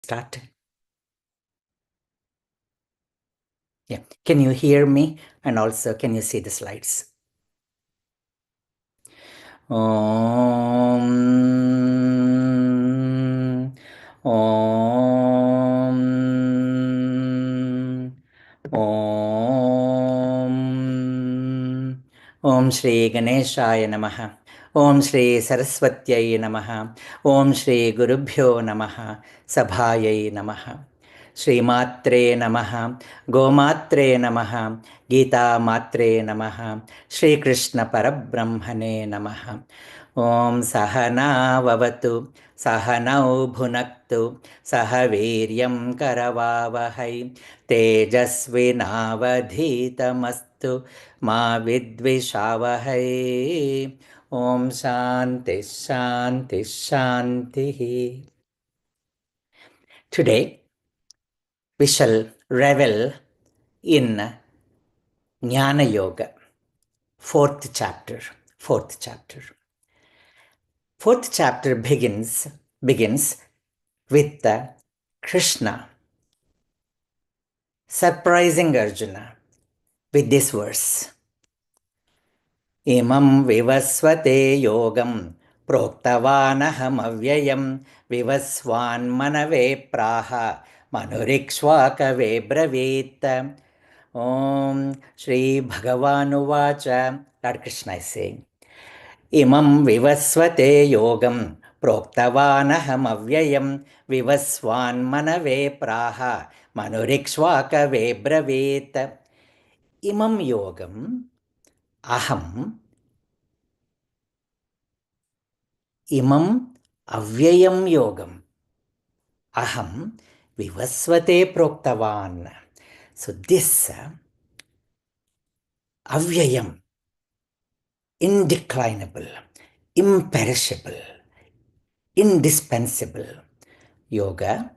Start. Yeah. Can you hear me? And also, can you see the slides? Om. Om. Om. Om Shri Ganeshaya Namaha. Om Shri Saraswatyai Namaha. Om Shri Gurubhyo Namaha. Sabhayai Namaha. Srimatre Namaha. Gomatre Namaha. Gita Matre Namaha. Shri Krishna Parabrahmane Namaha. Om Sahana Vavatu. Sahanau Bhunaktu. Sahaviryam Karavavahai. Tejasvinavadhitamastu. Ma vidvishavahai. Om Shanti Shanti Shanti. Today we shall revel in Jnana Yoga, fourth chapter. Fourth chapter begins with Krishna surprising Arjuna with this verse. Imam vivasvate yogam proktavanaham avyayam vivasvan manave praha manurikshvakave bravit. Om Shri Bhagavanuvacha. Lord Krishna is saying, Imam vivasvate yogam proktavanaham avyayam vivasvan manave praha manurikshvakave bravit. Imam yogam aham imam avyayam yogam aham vivasvate proktavan. So this avyayam, indeclinable, imperishable, indispensable yoga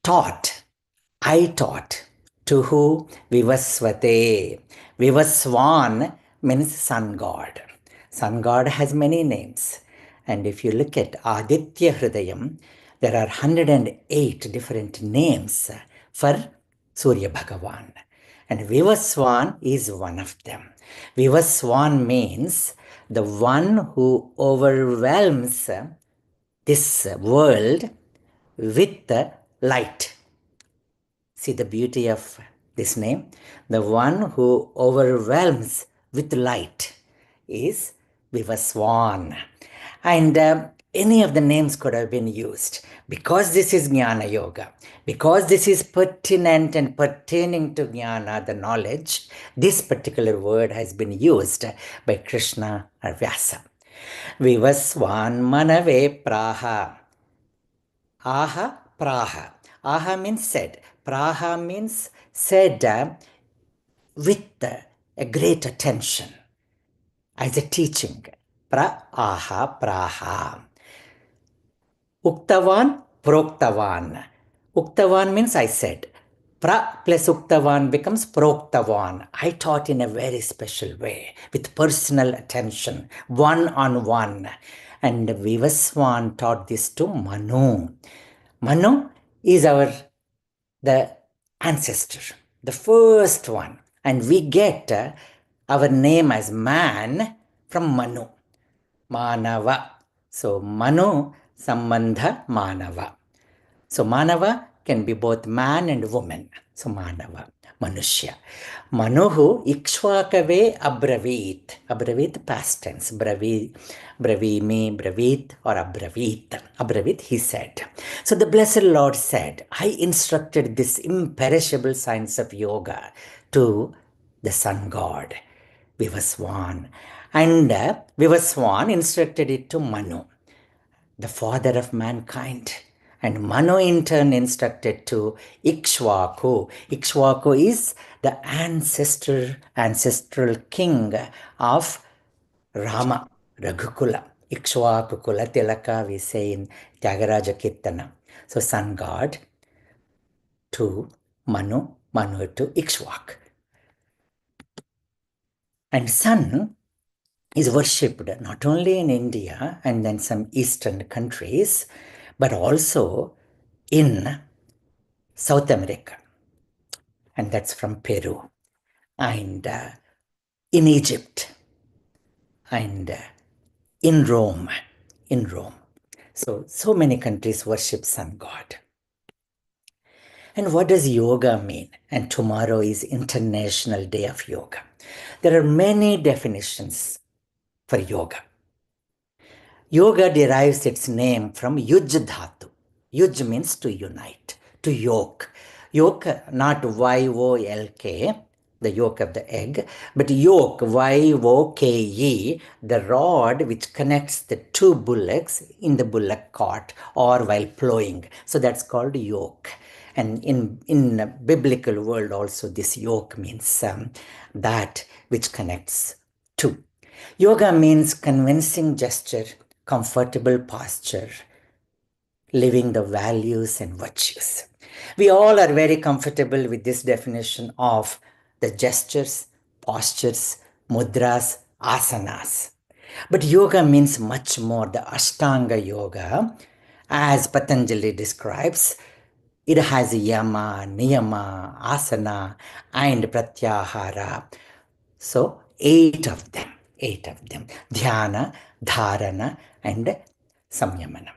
I taught to who? Vivasvate. Vivasvan means sun god. Sun god has many names. And if you look at Aditya Hridayam, there are 108 different names for Surya Bhagavan. And Vivasvan is one of them. Vivasvan means the one who overwhelms this world with light. See the beauty of this name? The one who overwhelms with light is Vivasvan. And any of the names could have been used. Because this is Jnana Yoga, because this is pertinent and pertaining to Jnana, the knowledge, this particular word has been used by Krishna or Vyasa. Vivasvan manave praha. Aha praha. Aha means said. Praha means said with a great attention as a teaching. Aha praha. Uktavan, proktavan. Uktavan means I said. Pra plus Uktavan becomes Proktavan. I taught in a very special way, with personal attention, one-on-one. And Vivasvan taught this to Manu. Manu is the ancestor, the first one. And we get our name as man from Manu. Manava. So Manu, Sambandha, Manava. So Manava can be both man and woman. So Manava, Manushya. Manuhu Ikshvakave abravit. Abravit past tense. Bravimi, bravit or abravit. Abravit, he said. So the Blessed Lord said, I instructed this imperishable science of yoga to the sun god, Vivasvan. And Vivasvan instructed it to Manu, the father of mankind. And Manu in turn instructed to Ikshvaku. Ikshvaku is the ancestral king of Rama, Raghukula. Ikshvaku Kula Tilaka, we say in Tyagaraja Kirtana. So sun god to Manu, Manu to Ikshvak. And sun is worshipped not only in India and then some eastern countries, but also in South America, and that's from Peru, and in Egypt, and in Rome, in Rome. So many countries worship sun god. And what does yoga mean? And tomorrow is International Day of Yoga. There are many definitions for yoga. Yoga derives its name from yuj dhatu. Yuj means to unite, to yoke. Yoke, not Y-O-L-K, the yolk of the egg, but yoke, Y-O-K-E, the rod which connects the two bullocks in the bullock cart or while plowing. So that's called yoke. And in biblical world also, this yoke means that which connects two. Yoga means convincing gesture, comfortable posture, living the values and virtues. We all are very comfortable with this definition of the gestures, postures, mudras, asanas. But yoga means much more. The Ashtanga Yoga, as Patanjali describes, it has yama, niyama, asana, and pratyahara. So, eight of them. Dhyana, dharana, and samyamana.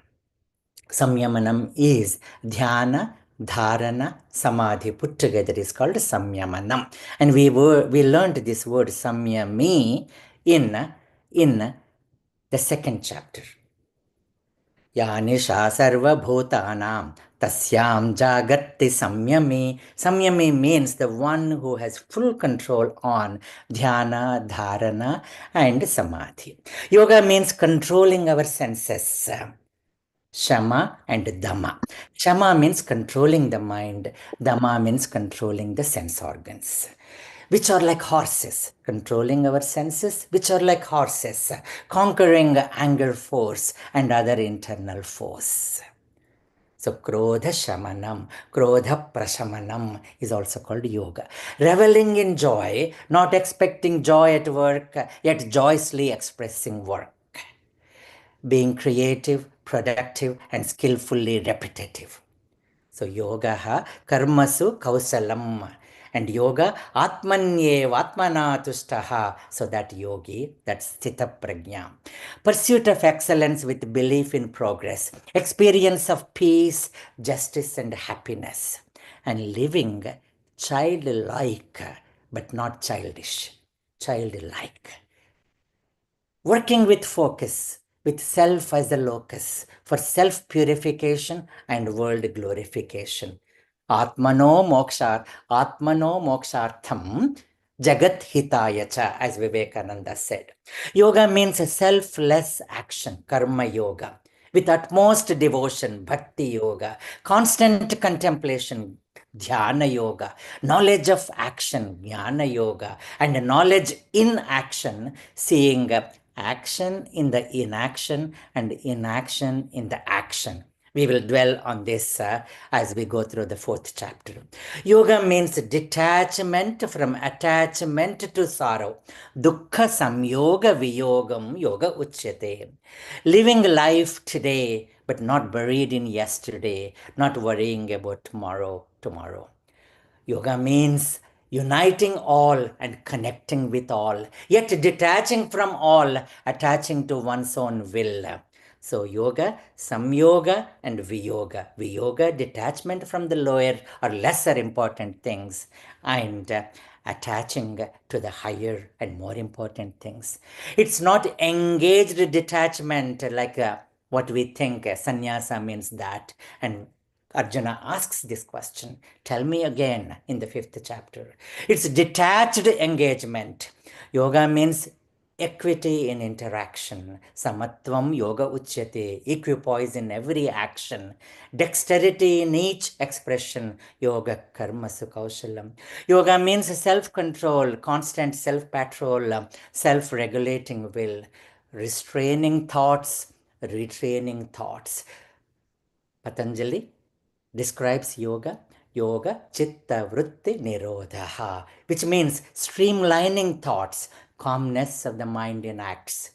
Samyamanam is dhyana, dharana, samadhi put together is called samyamanam. And we learned this word samyami in the second chapter. Yanisha sarva bhutanam tasyam jagatti samyami. Samyami means the one who has full control on dhyana, dharana, and samadhi. Yoga means controlling our senses. Shama and Dhamma. Shama means controlling the mind. Dhamma means controlling the sense organs, which are like horses. Controlling our senses, which are like horses, conquering anger force and other internal force. So Krodha Shamanam, Krodha Prashamanam is also called yoga. Reveling in joy, not expecting joy at work, yet joyously expressing work. Being creative, productive, and skillfully repetitive. So yoga karmasu kausalam. And yoga atmanyev atmana tushtaha. So that yogi, that's sthita prajna. Pursuit of excellence with belief in progress. Experience of peace, justice, and happiness. And living childlike, but not childish. Childlike. Working with focus, with self as the locus for self-purification and world glorification. Atmano mokshartham jagat hitayacha, as Vivekananda said. Yoga means a selfless action, karma yoga, with utmost devotion, bhakti yoga, constant contemplation, dhyana yoga, knowledge of action, jnana yoga, and knowledge in action, seeing action in the inaction and inaction in the action. We will dwell on this as we go through the fourth chapter. Yoga means detachment from attachment to sorrow. Dukkha samyoga viyogam yoga uchyate. Living life today, but not buried in yesterday, not worrying about tomorrow. Yoga means uniting all and connecting with all, yet detaching from all, attaching to one's own will. So yoga, samyoga, and viyoga. Viyoga, detachment from the lower or lesser important things, and attaching to the higher and more important things. It's not engaged detachment like what we think sannyasa means that. And Arjuna asks this question, tell me again in the fifth chapter. It's detached engagement. Yoga means equity in interaction. Samatvam yoga uchyate, equipoise in every action. Dexterity in each expression. Yoga karma kaushalam. Yoga means self-control, constant self-patrol, self-regulating will, restraining thoughts, retraining thoughts. Patanjali describes yoga chitta vritti nirodha, which means streamlining thoughts, calmness of the mind in acts.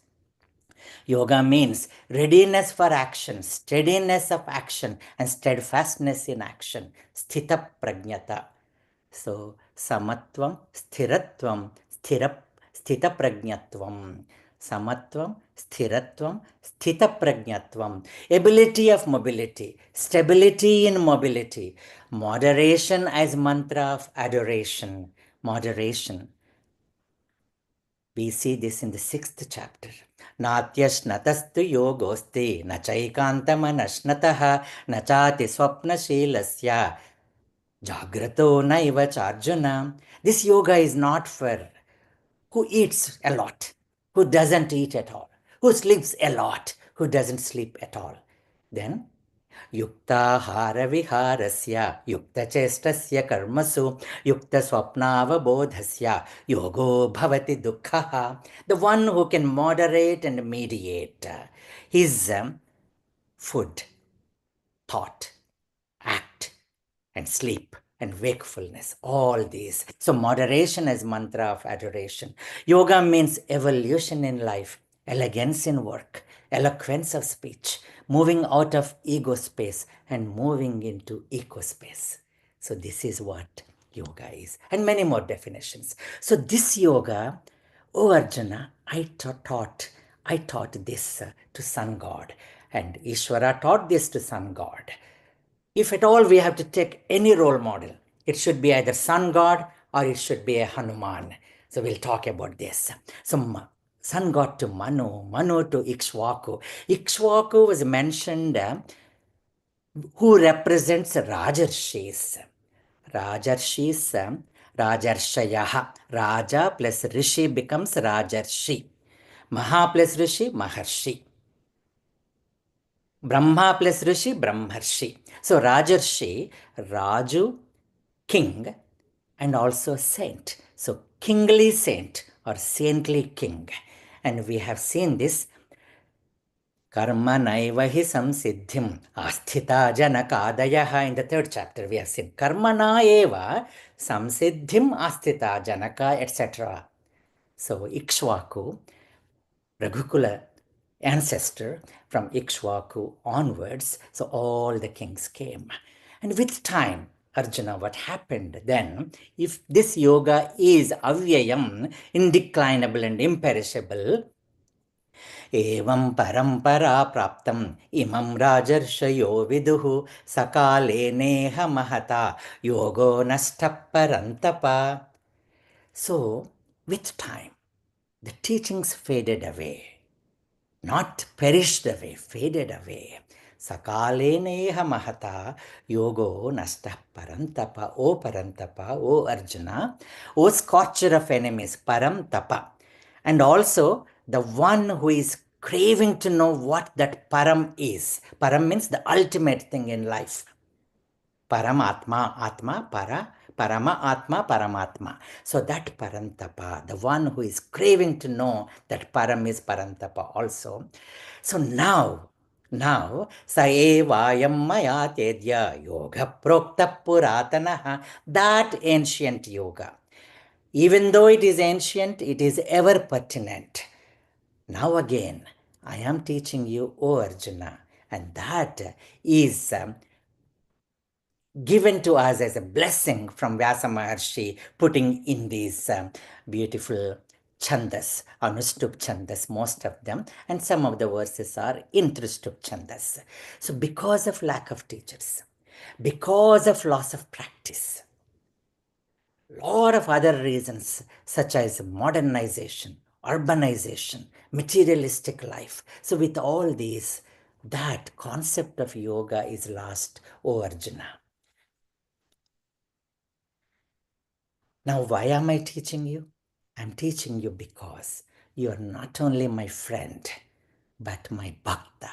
Yoga means readiness for action, steadiness of action, and steadfastness in action. Sthita prajnata. So, samatvam, sthiratvam, sthita prajnatvam. Samatvam, sthiratvam, sthita prajnatvam. Ability of mobility, stability in mobility, moderation as mantra of adoration. Moderation. We see this in the 6th chapter. Natyashnatastu yogosti, nachaikantamanashnataha, nachati swapnashilasya, jagrato naiva charjuna. This yoga is not for who eats a lot, who doesn't eat at all, who sleeps a lot, who doesn't sleep at all. Then युक्ताहारविहारस्य युक्तचेष्टस्य कर्मसु युक्तस्वप्नावबोधस्य योगो भवति दुःखः. The one who can moderate and mediate his food, thought, act, and sleep and wakefulness, all these. So moderation is mantra of adoration. Yoga means evolution in life, elegance in work, eloquence of speech, moving out of ego space and moving into eco space. So this is what yoga is, and many more definitions. So this yoga, oh Arjuna, I taught this to sun god, and Ishvara taught this to sun god. If at all we have to take any role model, it should be either sun god or it should be a Hanuman. So we'll talk about this. So sun god to Manu, Manu to Ikshvaku. Ikshvaku was mentioned who represents Rajarshis. Rajarshis, Rajarshayaha. Raja plus Rishi becomes Rajarshi. Maha plus Rishi, Maharshi. Brahma plus Rishi, Brahmarshi. So Rajarshi, Raju, king, and also saint. So kingly saint or saintly king. And we have seen this. Karma naiva hi samsiddhim asthita janakadayaha. In the 3rd chapter we have seen karma eva samsiddhim asthita janaka, etc. So Ikshvaku, Raghukula ancestor, from Ikshvaku onwards, so all the kings came. And with time, Arjuna, what happened then, if this yoga is avyayam, indeclinable and imperishable, evam parampara praptam imam rajarshayo viduhu sakale neha mahata yogo nasta parantapa. So, with time, the teachings faded away. Not perished away, faded away. Sakale neha mahata yogo nasta parantapa. O Parantapa, O Arjuna, O scorcher of enemies, Parantapa. And also the one who is craving to know what that Param is. Param means the ultimate thing in life. Paramatma, Atma, Parama Atma, Paramatma. So that Parantapa, the one who is craving to know that Param is Parantapa also. So now, Saevayam Maya Tedya Yoga Prokta Puratanaha, that ancient yoga. Even though it is ancient, it is ever pertinent. Now again, I am teaching you, O Arjuna, and that is given to us as a blessing from Vyasa Maharshi, putting in these beautiful chandas, Anushtup chandas, most of them, and some of the verses are Intrushtup chandas. So because of lack of teachers, because of loss of practice, lot of other reasons such as modernization, urbanization, materialistic life. So with all these, that concept of yoga is lost, O Arjuna. Now, why am I teaching you? I'm teaching you because you are not only my friend, but my bhakta.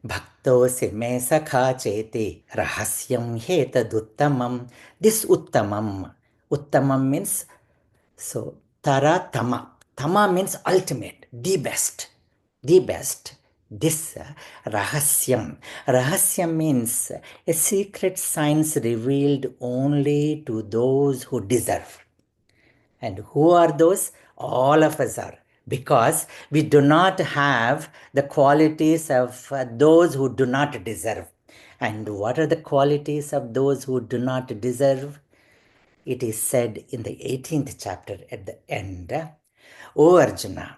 Bhaktosi me sakha cheti rahasyam hetaduttamam. This uttamam. Uttamam means, so tara tama. Tama means ultimate, the best. The best. This rahasyam. Rahasyam means a secret science revealed only to those who deserve. And who are those? All of us are. because we do not have the qualities of those who do not deserve. And what are the qualities of those who do not deserve? It is said in the 18th chapter at the end, O Arjuna,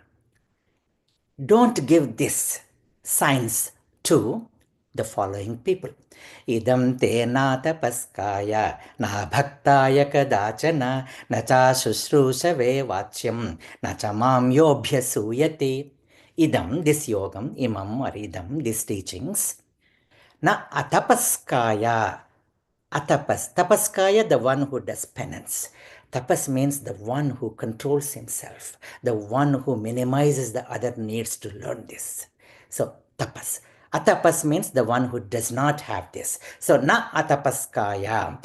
don't give this signs to the following people. Idam te na tapaskaya na bhaktaya kadachana na cha shushrusave vachyam na cha mam yobhyasuyate. Idam, this yogam, imam or idam, these teachings, na atapaskaya. Atapas. Tapaskaya, the one who does penance. Tapas means the one who controls himself, the one who minimizes the other needs to learn this. So, tapas. Atapas means the one who does not have this. So, na atapaskaya.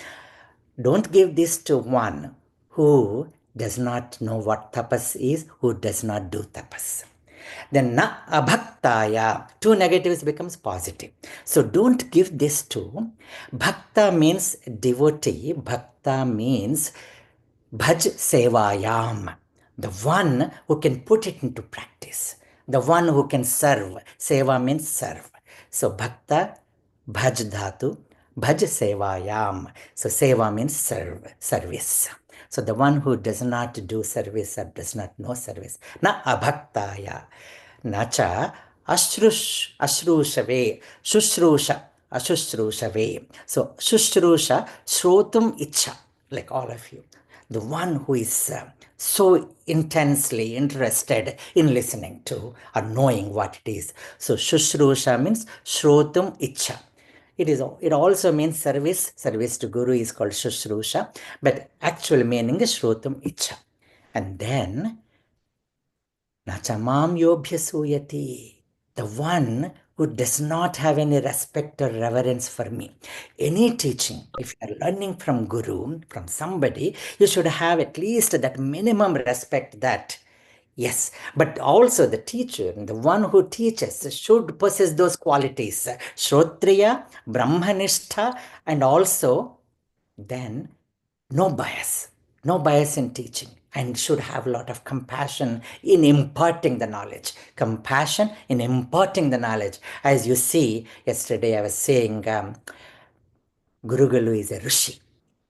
Don't give this to one who does not know what tapas is, who does not do tapas. Then na abhaktaya, two negatives becomes positive. So don't give this to. Bhakta means devotee. Bhakta means bhaj sevayam, the one who can put it into practice, the one who can serve. Seva means serve. So bhakta, bhaj dhatu, bhaj sevayam. So seva means serve, service. So the one who does not do service or does not know service. Na abhaktaya. Nacha ashrushave, shushrusha, ashushrusave. So shushrusha, shrotum icha, like all of you. The one who is so intensely interested in listening to or knowing what it is. So shushrusha means shrotum icha. It also means service. Service to Guru is called shushrusha, but actual meaning is shrotum icha. And then Nachamam yobhyasuyati, the one who does not have any respect or reverence for me. Any teaching, if you are learning from Guru, from somebody, you should have at least that minimum respect that, yes, but also the teacher, the one who teaches, should possess those qualities, Shrotriya, Brahmanistha, and also then no bias, no bias in teaching, and should have a lot of compassion in imparting the knowledge. Compassion in imparting the knowledge. As you see, yesterday I was saying Guru Guru is a Rishi.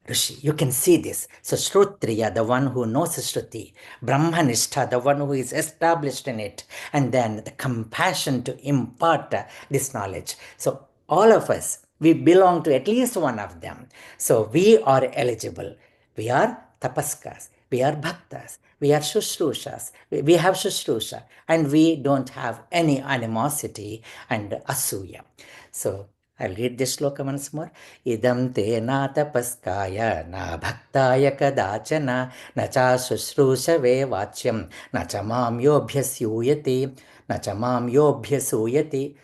Rishi, you can see this. So Shrotriya, the one who knows Shruti, Brahmanistha, the one who is established in it, and then the compassion to impart this knowledge. So all of us, we belong to at least one of them. So we are eligible. We are tapaskas, we are bhaktas, we are shushrushas, we have shushrusha, and we don't have any animosity and asuya. So I'll read this shloka once more. Idam te na tapaskaya na bhaktaya kadachana na cha shushrusave vachyam na cha mam yobhyasuyati na cha mam yobhyasuyati.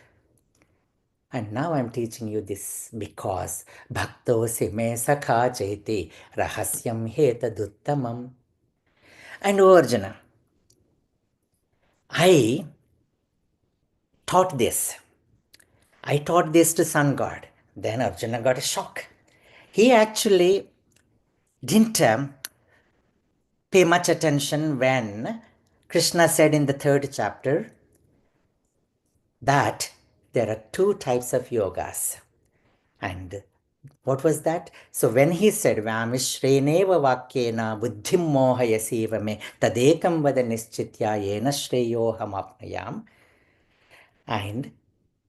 And now I'm teaching you this because bhaktosi me sakha cheti rahasyam hetaduttamam. And O Arjuna, I taught this. I taught this to Sun God. Then Arjuna got a shock. He actually didn't pay much attention when Krishna said in the 3rd chapter that there are 2 types of yogas. And what was that? So when he said, Vamishreneva vakyena buddhim mohayasiva me tadekam vada nischitya yena shreyoham apnayam. And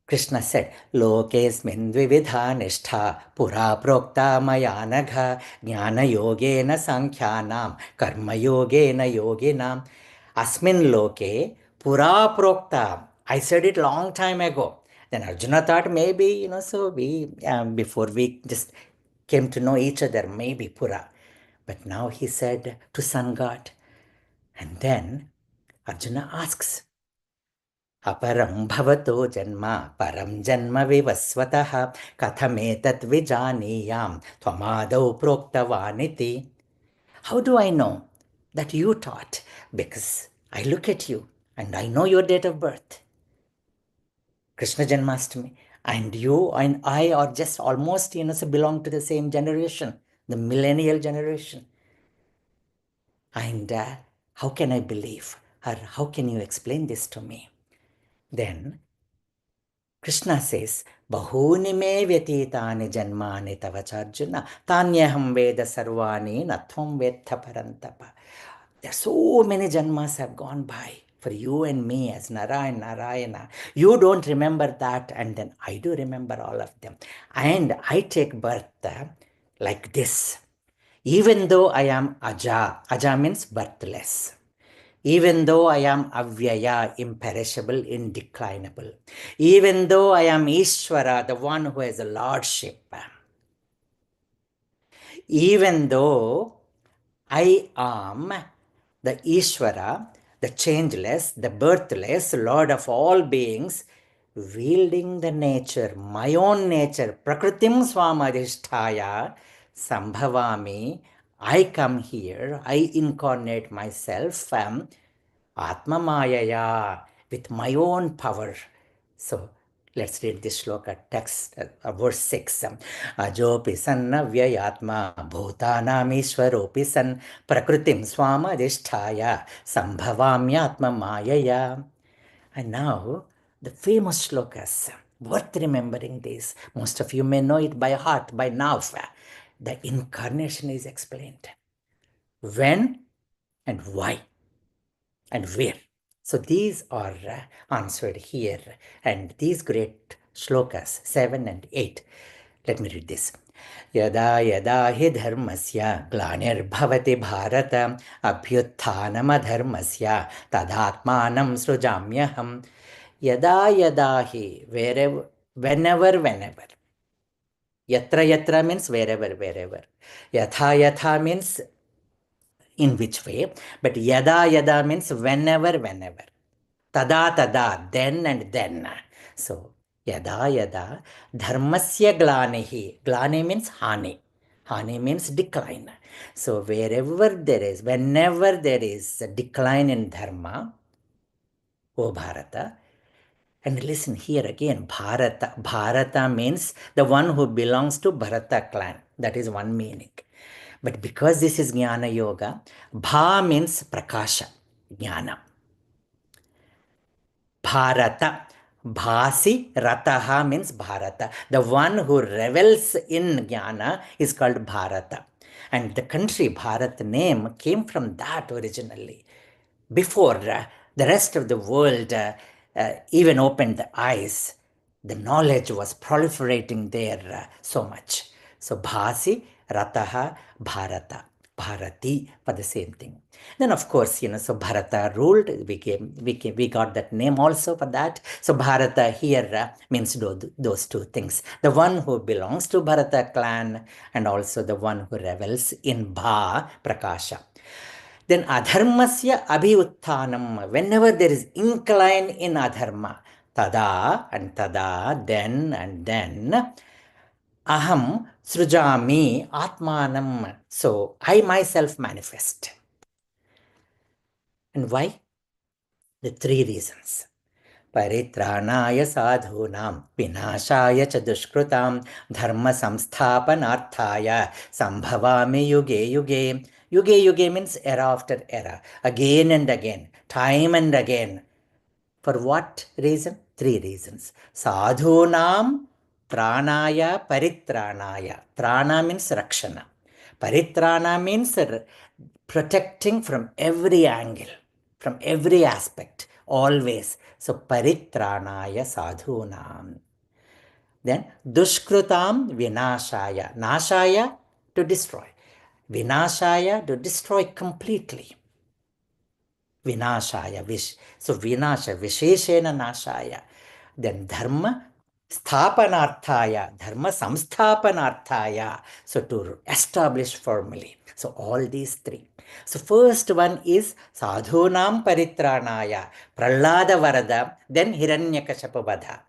Krishna said, Lokesmin dvividha nishtha pura prokta maya nagha jnana yogena sankhyanam karma yogena yoginam asmin loke pura prokta. I said it long time ago. Then Arjuna thought maybe, so we, before we just came to know each other, maybe pura. But now he said to Sun God. And then Arjuna asks, Aparam bhavato janma param janma vivasvataha kathametat vijaniyam tvamadau proktavaniti. How do I know that you taught? Because I look at you and I know your date of birth. Krishna Janmashtami. And you and I are just almost, so belong to the same generation, the millennial generation. And how can I believe? Or how can you explain this to me? Then Krishna says, Bahuni me vyatitani janmani tavacharjuna tanyaham veda sarvani natvam vetha parantapa. There are so many janmas have gone by for you and me as Narayana, Narayana. You don't remember that, and then I do remember all of them. And I take birth like this. Even though I am Aja, Aja means birthless. Even though I am Avyaya, imperishable, indeclinable. Even though I am Ishvara, the one who has a lordship. Even though I am the Ishvara, the changeless, the birthless, Lord of all beings, wielding the nature, my own nature, Prakritim Swamadhisthaya, Sambhavami, I come here, I incarnate myself, Atma Mayaya, with my own power. So let's read this shloka text, verse 6. Ajopi sanna vyayatma bhutanam ishwaropi san prakritim swamadhisthaya sambhavamyatma mayaya. And now the famous shlokas, worth remembering this. Most of you may know it by heart by now. The incarnation is explained. When and why and where. So these are answered here. And these great shlokas, 7 and 8. Let me read this. Yada yada hi dharmasya glanirbhavati bharata abhyutthanam tadatmanam srujamyaham. Yada yada hi, wherever, whenever. Yatra yatra means wherever. Yatha yatha means in which way. But yada means whenever. Tada, then and then. So, yada, dharmasya glanihi. Glani means hani. Hani means decline. So, wherever there is, whenever there is a decline in dharma, O Bharata, and listen here again, Bharata. Bharata means the one who belongs to Bharata clan. That is one meaning. But because this is Jnana Yoga, Bha means Prakasha, Jnana. Bharata. Bhasi Rataha means Bharata. The one who revels in Jnana is called Bharata. And the country Bharat name came from that originally. Before the rest of the world even opened the eyes, the knowledge was proliferating there so much. So Bhasi, Rataha, Bharata. Bharati for the same thing. Then of course, so Bharata ruled, we got that name also for that. So Bharata here means those two things. The one who belongs to Bharata clan and also the one who revels in Bha, Prakasha. Then adharmasya abhiutthanam, whenever there is incline in adharma, tada and tada, then and then, aham srujami atmanam. So I myself manifest. And why? The three reasons. Paritranaya sadhunam vinashaya cha dushkrutam dharma samsthapanarthaya sambhavami yuge yuge. Yuge means era after era, again and again, time and again. For what reason? Three reasons. Sadhunam pranaya paritranaya. Prana means rakshana. Paritrana means protecting from every angle, from every aspect, always. So paritranaya sadhunam. Then dushkrutam vinashaya. Nashaya, to destroy. Vinashaya, to destroy completely. Vinashaya, so vinasha, visheshena nashaya. Then dharma sthapanarthaya, dharma samsthapanarthaya, so to establish firmly. So all these three. So first one is sadhunam paritranaya, Prahlada Varada, then Hiranyakashipu Vadha.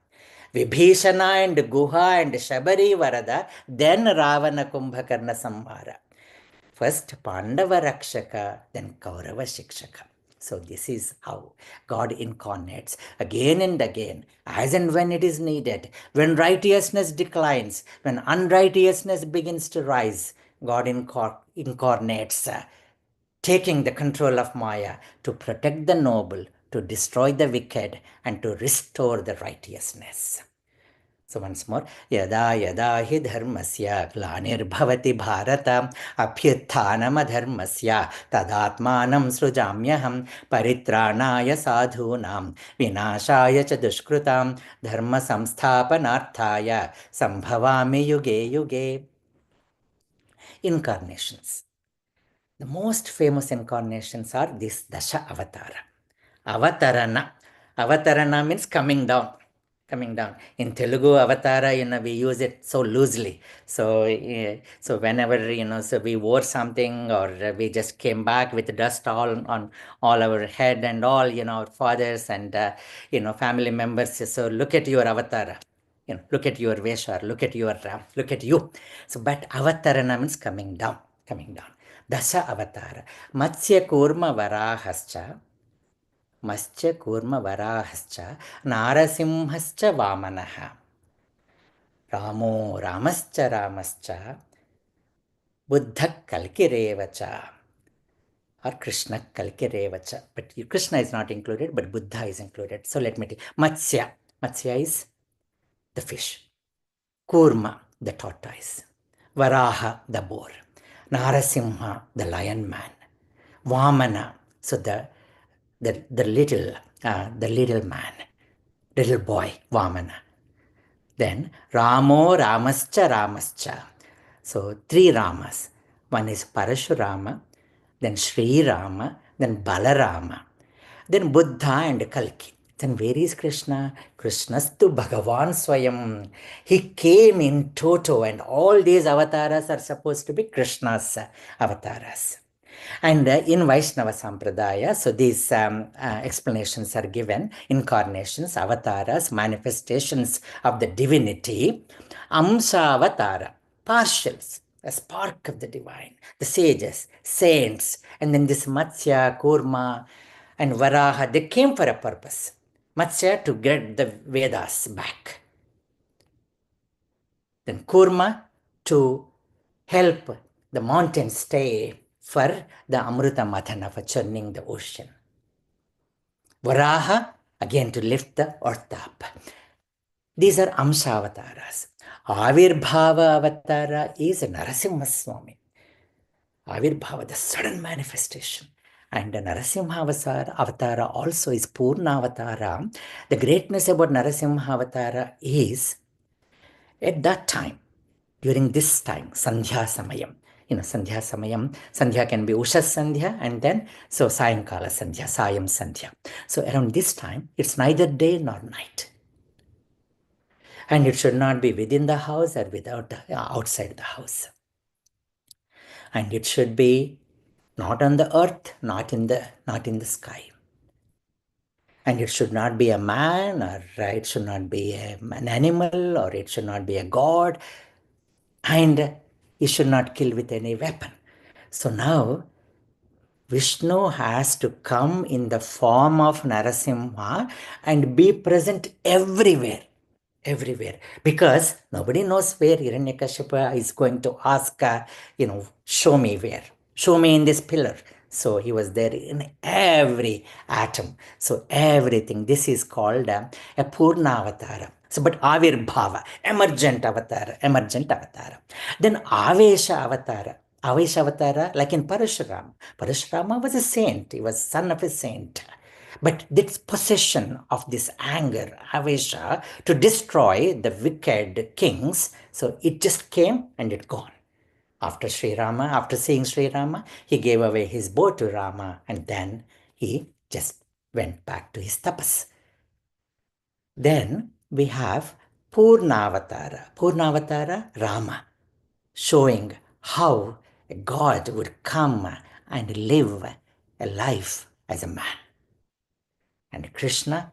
Vibhishana and Guha and Shabari Varada, then Ravana Kumbhakarna Samhara. First Pandava Rakshaka, then Kaurava Shikshaka. So this is how God incarnates again and again, as and when it is needed. When righteousness declines, when unrighteousness begins to rise, God incarnates taking the control of Maya to protect the noble, to destroy the wicked, and to restore the righteousness. So once more, yada yada hi dharmasya glanirбhavati bharata abhyutthanam tadatmanam srujamyaham paritranaya sadhunam vinashaya cha dushkrutam dharma samsthapanarthaya sambhavami yuge yuge. Incarnations. The most famous incarnations are these Dasha Avatara. Avatarana. Avatarana means coming down. Coming down. In Telugu, Avatara, we use it so loosely. So whenever, so we wore something or we just came back with dust all on all our head and all, our fathers and, family members. So look at your Avatara. Look at your Vesha, look at you. So, but Avatarana means coming down, coming down. Dasha Avatara. Matsya Kurma Varahascha. Mascha Kurma Varahascha Narasimhascha Vamanaha. Ramo Ramascha Buddha Kalkirevacha or Krishna Kalkirevacha. But Krishna is not included, but Buddha is included. So let me take Matsya. Matsya is the fish. Kurma, the tortoise. Varaha, the boar. Narasimha, the lion man. Vamana, so the little man, little boy, Vamana. Then Ramo Ramascha. So 3 Ramas. One is Parashurama, then Sri Rama, then Balarama, then Buddha and Kalki. Then where is Krishna? Krishnastu Bhagavan Swayam. He came in toto, and all these avatars are supposed to be Krishna's avatars. And in Vaishnava Sampradaya, so these explanations are given: incarnations, avatars, manifestations of the divinity, Amsa Avatara, partials, a spark of the divine, the sages, saints, and then this Matsya, Kurma, and Varaha, they came for a purpose. Matsya to get the Vedas back. Then Kurma to help the mountain stay for the Amruta Mathana, for churning the ocean. Varaha, again to lift the earth up. These are Amsha Avataras. Avirbhava Avatara is Narasimha Swami. Avirbhava, the sudden manifestation. And the Narasimha Avatara also is Purna Avatara. The greatness about Narasimha Avatara is, at that time, during this time, Sandhya Samayam. Sandhya Samayam, Sandhya can be Usha Sandhya, and then, so Sayankala Sandhya, Sayam Sandhya. So around this time, it's neither day nor night. And it should not be within the house or outside the house. And it should be not on the earth, not in the sky. And it should not be a man, or it should not be an animal, or it should not be a god. And he should not kill with any weapon. So now Vishnu has to come in the form of Narasimha and be present everywhere. Everywhere. Because nobody knows where Hiranyakashipu is going to ask, show me where. Show me in this pillar. So he was there in every atom. So everything. This is called a Purna Avatara. So, but Avirbhava, emergent Avatara. Then Avesha Avatara. Avesha Avatara, like in Parashurama. Parashurama was a saint. He was son of a saint. But this possession of this anger, Avesha, to destroy the wicked kings, so it just came and it gone. After seeing Sri Rama, he gave away his bow to Rama, and then he just went back to his tapas. Then we have Purnavatara Rama, showing how a God would come and live a life as a man. And Krishna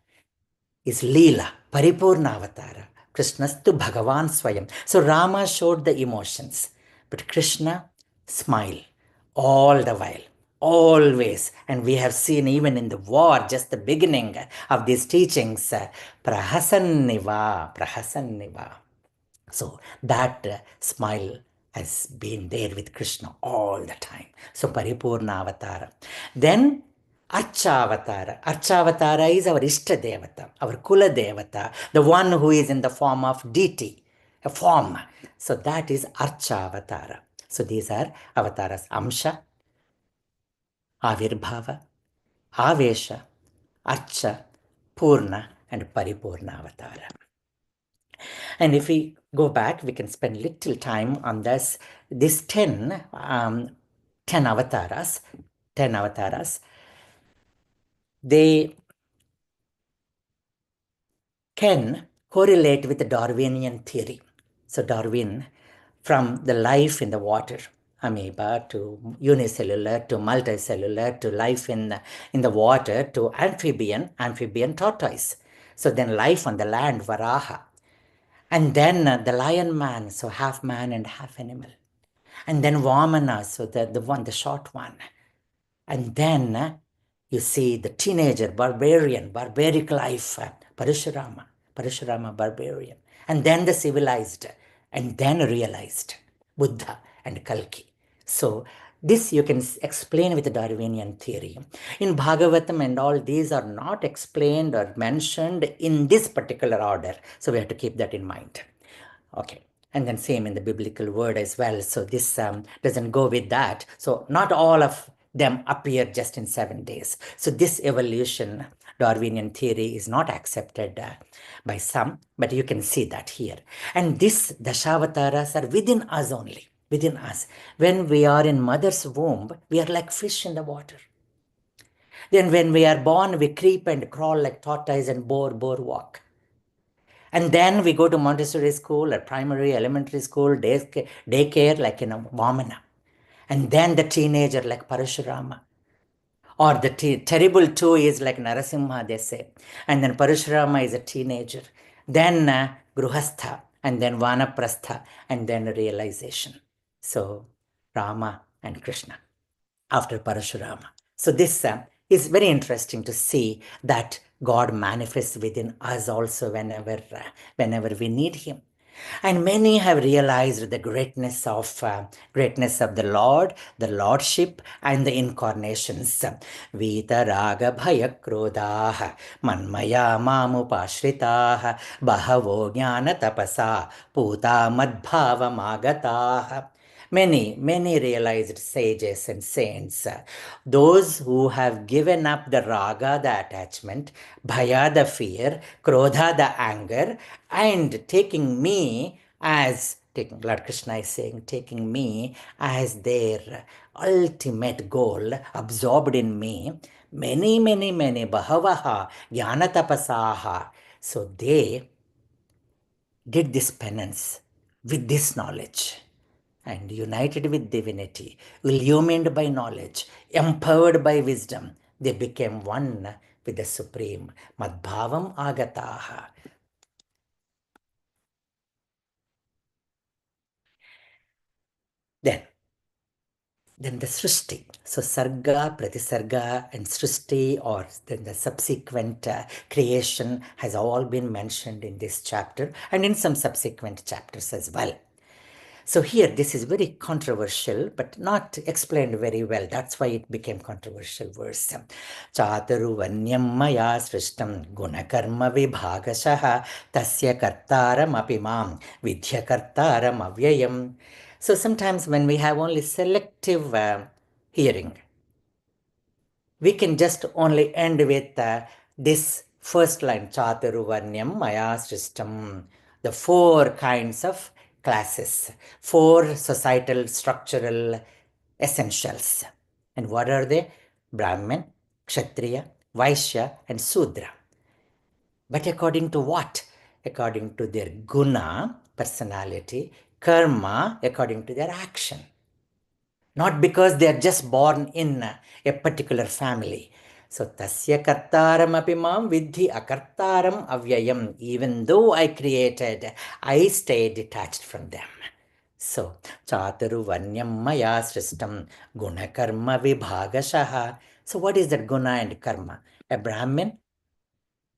is Leela, Paripurna Avatara. Krishnastu Bhagavan Swayam. So Rama showed the emotions, but Krishna smiled all the while, always. And we have seen even in the war, just the beginning of these teachings, Prahasanniva. So that smile has been there with Krishna all the time. So Paripurna Avatara. Then Archavatara. Archavatara is our Ishta Devata, our Kula Devata, the one who is in the form of deity, a form. So that is Archavatara. So these are avatars: Amsha, Avirbhava, Avesha, Archa, Purna, and Paripurna Avatara. And if we go back, we can spend little time on this. These 10 avatars, they can correlate with the Darwinian theory. So Darwin, from the life in the water, amoeba, to unicellular, to multicellular, to life in the water, to amphibian tortoise. So then life on the land, Varaha. And then the lion man, so half man and half animal. And then Vamana, so the short one. And then you see the teenager, barbaric life, Parashurama, barbarian. And then the civilized, and then realized, Buddha and Kalki. So this you can explain with the Darwinian theory. In Bhagavatam and all, these are not explained or mentioned in this particular order. So we have to keep that in mind. Okay. And then same in the biblical word as well. So this doesn't go with that. So not all of them appear just in 7 days. So this evolution, Darwinian theory, is not accepted by some, but you can see that here. And this Dashavataras are within us only, within us. When we are in mother's womb, we are like fish in the water. Then when we are born, we creep and crawl like tortoise and boar walk. And then we go to Montessori school or primary, elementary school, daycare like in a Vamana. And then the teenager like Parashurama. Or the terrible two is like Narasimha, they say. And then Parashurama is a teenager. Then Gruhastha, and then Vanaprastha, and then realization. So Rama and Krishna after Parashurama. So this is very interesting to see that God manifests within us also whenever we need Him. And many have realized the greatness of the Lord, the Lordship, and the incarnations. Vita raga bhaya krodha manmaya mamupashritaha bahavo jnana tapasa puta madbhava magataha. Many realized sages and saints, those who have given up the raga, the attachment, bhaya, the fear, krodha, the anger, and taking me as, Lord Krishna is saying, taking me as their ultimate goal, absorbed in me, many, bahavaha, jnanatapasaha. So they did this penance with this knowledge and united with divinity, illumined by knowledge, empowered by wisdom, they became one with the Supreme. Madbhavam agataha. Then the Srishti. So Sarga, Pratisarga, and Srishti, or then the subsequent creation, has all been mentioned in this chapter and in some subsequent chapters as well. So here, this is very controversial, but not explained very well. That's why it became controversial verse. Chataru vanyam maya srishtam gunakarma vibhagashaha tasya kartaram apimam vidya kartaram avyayam. So sometimes when we have only selective hearing, we can just only end with this first line, Chataru Varnyam Maya Sristam, the 4 kinds of classes, 4 societal structural essentials. And what are they? Brahmin, Kshatriya, Vaishya, and Sudra. But according to what? According to their guna, personality, karma, according to their action. Not because they are just born in a particular family. So, tasya kartaram apimam vidhi akartaram avyayam. Even though I created, I stay detached from them. So, chataru vanyam maya sristam guna karma vibhagashaha. So, what is that guna and karma? A Brahmin?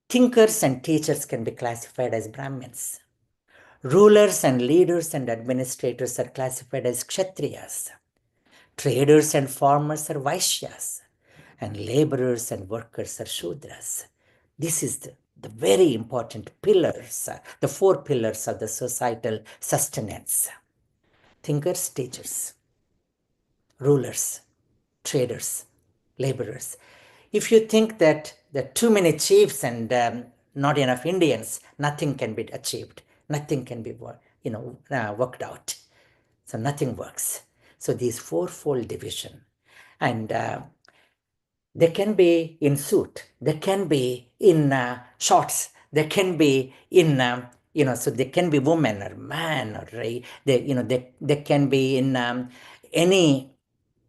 Thinkers and teachers can be classified as Brahmins. Rulers and leaders and administrators are classified as Kshatriyas. Traders and farmers are Vaishyas. And laborers and workers are Shudras. This is the very important pillars, the four pillars of the societal sustenance. Thinkers, teachers, rulers, traders, laborers. If you think that there are too many chiefs and not enough Indians, nothing can be achieved. Nothing can be worked out. So nothing works. So these fourfold division. And they can be in suit. They can be in shorts. They can be in so they can be woman or man or they can be in any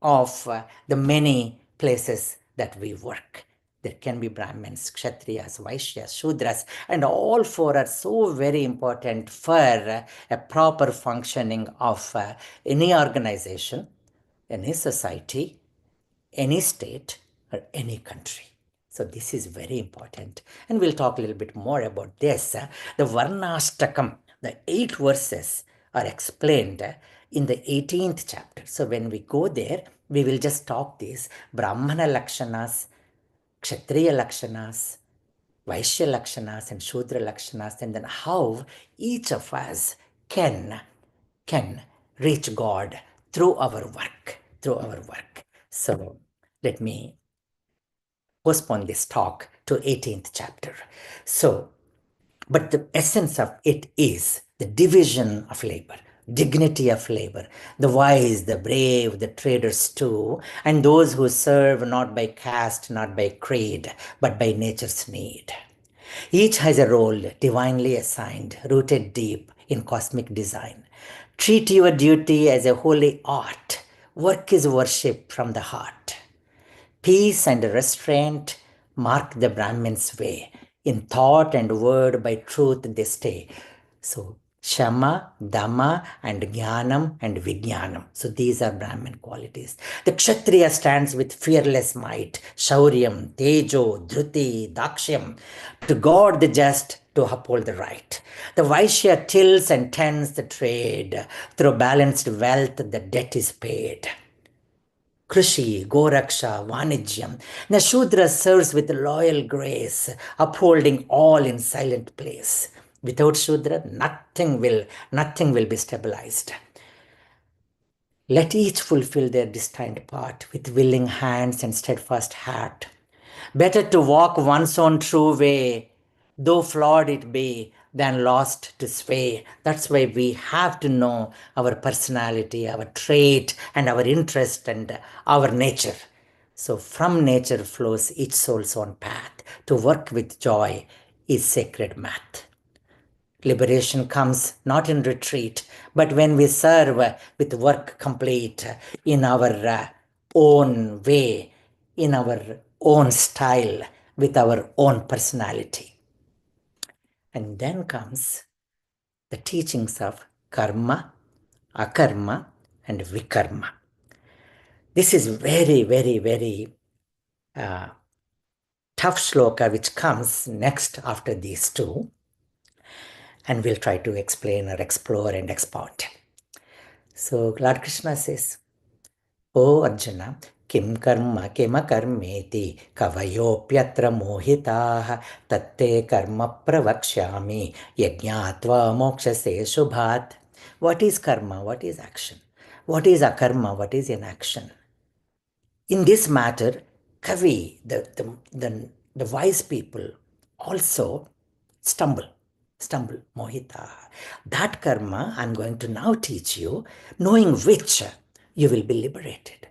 of the many places that we work. There can be Brahmins, Kshatriyas, Vaishyas, Shudras, and all four are so very important for a proper functioning of any organization, any society, any state, or any country. So this is very important. And we'll talk a little bit more about this. The Varnashtakam, the 8 verses are explained in the 18th chapter. So when we go there, we will just talk these Brahmana Lakshanas, Kshatriya Lakshanas, Vaishya Lakshanas, and Shudra Lakshanas, and then how each of us can reach God through our work, So let me postpone this talk to 18th chapter. So, but the essence of it is the division of labor, dignity of labor, the wise, the brave, the traders too, and those who serve not by caste, not by creed, but by nature's need. Each has a role divinely assigned, rooted deep in cosmic design. Treat your duty as a holy art. Work is worship from the heart. Peace and restraint mark the Brahmin's way. In thought and word by truth they stay. So Shama, Dhamma, and Jnanam and Vijnanam. So these are Brahmin qualities. The Kshatriya stands with fearless might, Shauryam, Tejo, Dhruti, Dakshyam, to guard the just, to uphold the right. The Vaishya tills and tends the trade. Through balanced wealth, the debt is paid. Krishi, Goraksha, Vanijyam. The Shudra serves with loyal grace, upholding all in silent place. Without Shudra, nothing will be stabilized. Let each fulfill their destined part with willing hands and steadfast heart. Better to walk one's own true way, though flawed it be, than lost to sway. That's why we have to know our personality, our trait, and our interest and our nature. So from nature flows each soul's own path. To work with joy is sacred math. Liberation comes not in retreat, but when we serve with work complete in our own way, in our own style, with our own personality. And then comes the teachings of karma, akarma, and vikarma. This is very, very, very tough shloka which comes next after these two. And we'll try to explain or explore and expound. So Lord Krishna says, O Arjuna, Kim karma kima karmeti kavayopyatra mohitaha tatte karma pravakshyami yajñatva mokshase shubhat. What is karma? What is action? What is akarma? What is inaction? In this matter, Kavi, the wise people also stumble, mohita. That karma I'm going to now teach you, knowing which you will be liberated.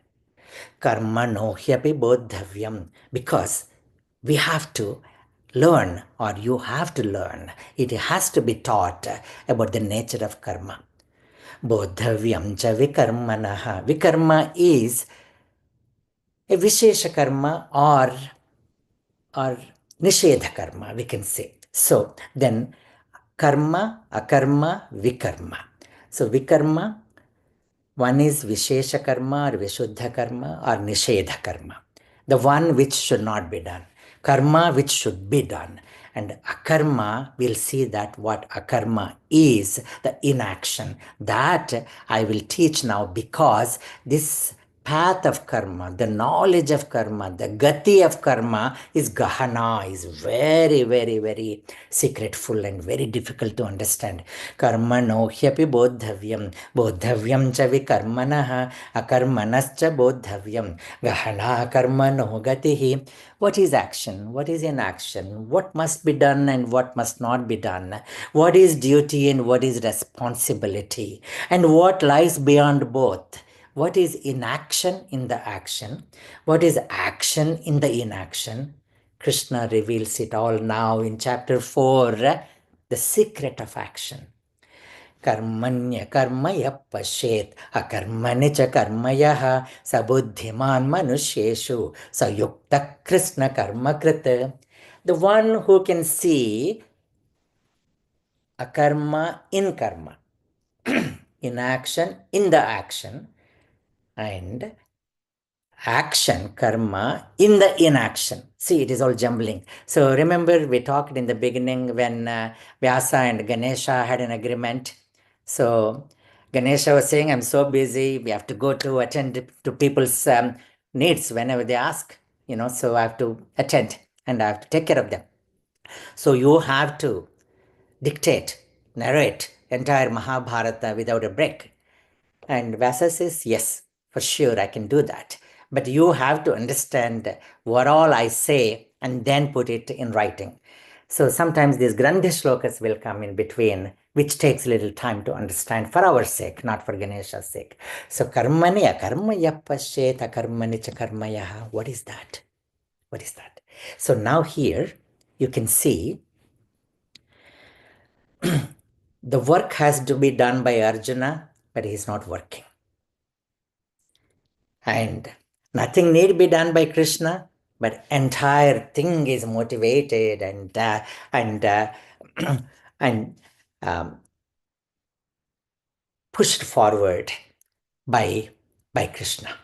Karma no hyapi bodhavyam, because we have to learn, or you have to learn, it has to be taught about the nature of karma. Bodhavyam cha vikarmanaha. Vikarma is a Vishesha karma or Nishedha karma, we can say. So then karma, akarma, vikarma. So vikarma, one is Vishesha karma or Vishuddha karma or Nishedha karma. The one which should not be done. Karma which should be done. And akarma, we'll see that what akarma is, the inaction. That I will teach now, because this path of karma, the knowledge of karma, the gati of karma is gahana, is very, very, very secretful and very difficult to understand. Karma no hyapi bodhavyam, bodhavyam cha vikarmanah, akarmanascha bodhavyam, gahana karma no gatihi. What is action? What is inaction? What must be done and what must not be done? What is duty and what is responsibility? And what lies beyond both? What is inaction in the action? What is action in the inaction? Krishna reveals it all now in chapter 4, the secret of action. Karmanya karmaya pashet akarmani cha karmayah sabuddhiman manusheshu sayukta Krishna karmakrita. The one who can see a karma in karma, in action, in the action, and action, karma, in the inaction. See, it is all jumbling. So remember, we talked in the beginning when Vyasa and Ganesha had an agreement. So Ganesha was saying, I'm so busy, we have to go to attend to people's needs whenever they ask, so I have to attend and I have to take care of them. So you have to dictate, narrate entire Mahabharata without a break. And Vyasa says, yes, for sure, I can do that. But you have to understand what all I say and then put it in writing. So sometimes these Grandhi shlokas will come in between, which takes a little time to understand for our sake, not for Ganesha's sake. So karmani akarmaya pashet akarmani cha karmayaha. What is that? What is that? So now here you can see the work has to be done by Arjuna, but he is not working. And nothing need be done by Krishna, but entire thing is motivated and pushed forward by Krishna,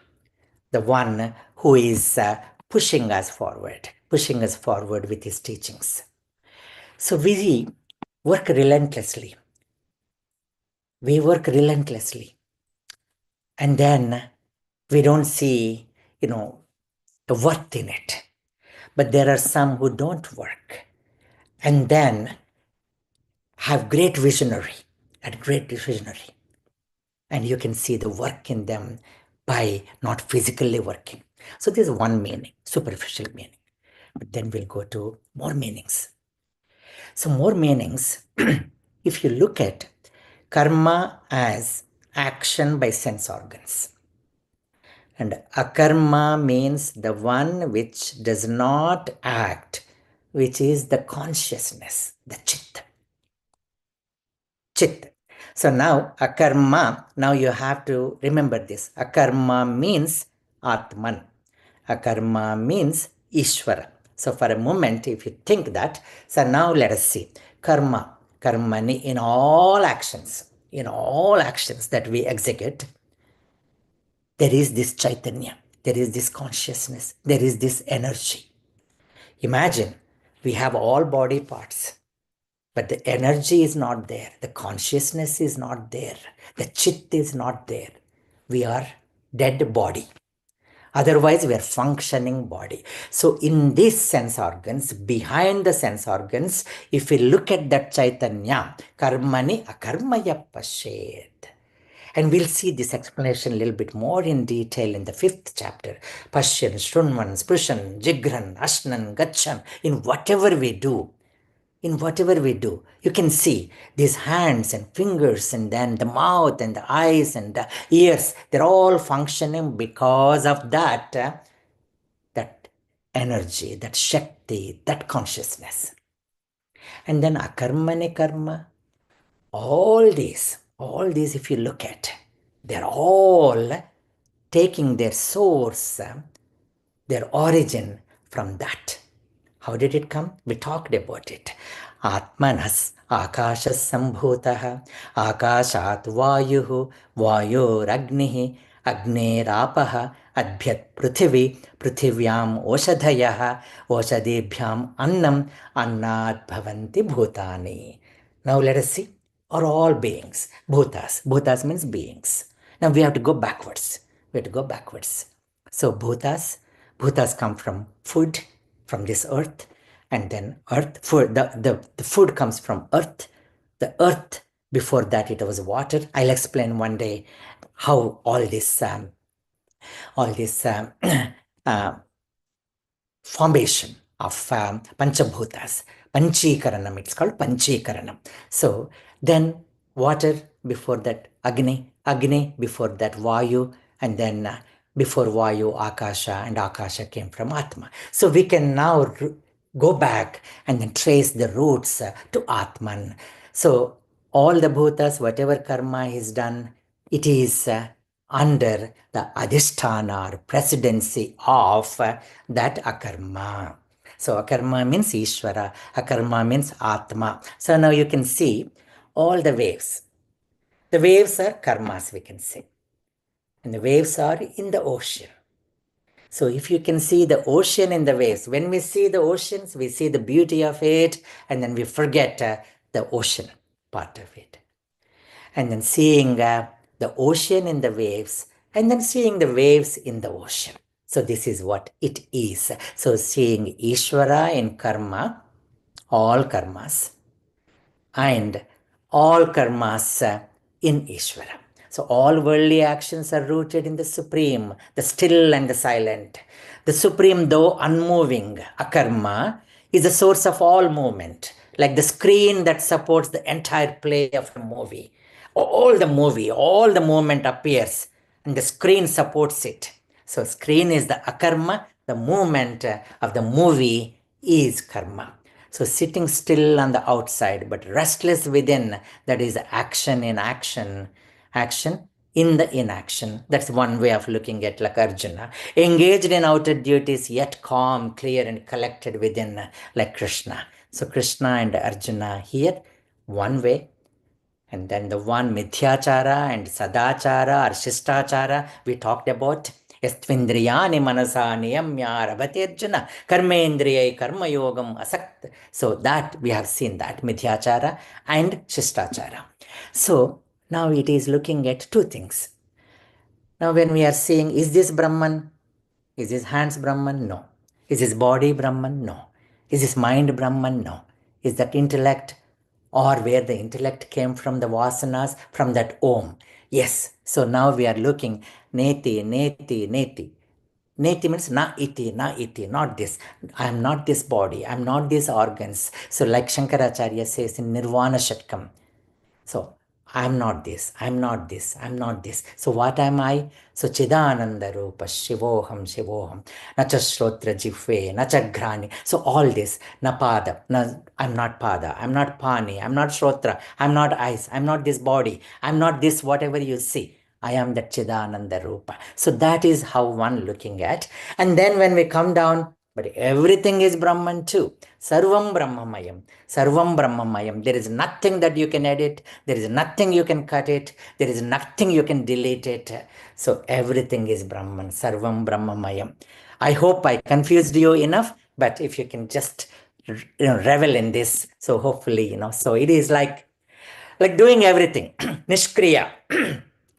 the one who is pushing us forward with his teachings. So we work relentlessly. And then we don't see, the worth in it. But there are some who don't work and then have great visionary. And you can see the work in them by not physically working. So there's one meaning, superficial meaning. But then we'll go to more meanings. So more meanings, if you look at karma as action by sense organs. And akarma means the one which does not act, which is the consciousness, the chit. So now akarma, now you have to remember this. Akarma means Atman. Akarma means Ishvara. So for a moment, if you think that, so now let us see. Karmani in all actions that we execute, there is this Chaitanya, there is this consciousness, there is this energy. Imagine we have all body parts, but the energy is not there, the consciousness is not there, the chit is not there. We are dead body. Otherwise, we are functioning body. So in these sense organs, behind the sense organs, if we look at that Chaitanya, karmani akarmaya pashet. And we'll see this explanation a little bit more in detail in the 5th chapter. Pashyan, Shrunvan, Sprishan, Jigran, Ashnan, Gachan. In whatever we do, you can see these hands and fingers and then the mouth and the eyes and the ears, they're all functioning because of that energy, that Shakti, that consciousness. And then akarmane karma, all these, if you look at, they're all taking their source, their origin from that. How did it come? We talked about it. Atmanas akashas sambhutah akashat vayuh vayur agnih Agnerapah adbhyat prithvi, prithvyam oshadhayah, oshadebhyam annam, annat bhavanti bhutani. Now let us see, are all beings, bhutas. Bhutas means beings. Now we have to go backwards. We have to go backwards. So bhutas come from food, from this earth, and then earth, food, the food comes from earth. The earth, before that it was water. I'll explain one day how all this uh, formation of Panchabhutas, Panchikaranam, it's called Panchikaranam. So then water, before that Agni before that Vayu, and then before Vayu, Akasha, and Akasha came from Atma. So we can now go back and then trace the roots to Atman. So all the bhutas, whatever karma is done, it is under the adhisthana or presidency of that akarma. So akarma means Ishvara, akarma means Atma. So now you can see all the waves. The waves are karmas, we can say. And the waves are in the ocean. So if you can see the ocean in the waves, when we see the oceans, we see the beauty of it, and then we forget the ocean part of it. And then seeing the ocean in the waves, and then seeing the waves in the ocean. So this is what it is. So seeing Ishvara in karma, all karmas, and all karmas in Ishvara. So all worldly actions are rooted in the Supreme, the still and the silent. The Supreme, though unmoving, akarma, is the source of all movement, like the screen that supports the entire play of a movie. All the movement appears, and the screen supports it. So screen is the akarma, the movement of the movie is karma. So sitting still on the outside, but restless within, that is action in action, action in the inaction. That's one way of looking at like Arjuna. Engaged in outer duties, yet calm, clear, and collected within, like Krishna. So Krishna and Arjuna here, one way. And then the one Mithyachara and Sadachara or Shistachara we talked about. Yastvindriyani manasa niyamya rabhati arjuna karmendriyai karma yogam asakt. So that we have seen that Mithyachara and Shistachara. So now it is looking at two things. Now when we are saying, is this Brahman? Is his hands Brahman? No. Is his body Brahman? No. Is his mind Brahman? No. Is that intellect, or where the intellect came from, the vasanas, from that Om? Yes. So now we are looking neti, neti, neti. Neti means na iti, not this. I am not this body. I am not these organs. So like Shankaracharya says in Nirvana Shatkam. So I'm not this, I'm not this, I'm not this. So what am I? So Chidananda Rupa, Shivoham, Shivoham, Nacha Shrotra Jifve, Nacha Grani. So all this, Napada, I'm not Pada, I'm not Pani, I'm not Shrotra, I'm not eyes, I'm not this body, I'm not this whatever you see. I am that Chidananda Rupa. So that is how one looking at. And then when we come down, but everything is Brahman too. Sarvam Brahmamayam. Sarvam Brahmamayam. There is nothing that you can edit. There is nothing you can cut it. There is nothing you can delete it. So everything is Brahman. Sarvam Brahmamayam. I hope I confused you enough, but if you can just revel in this, so hopefully, so it is like doing everything. Nishkriya.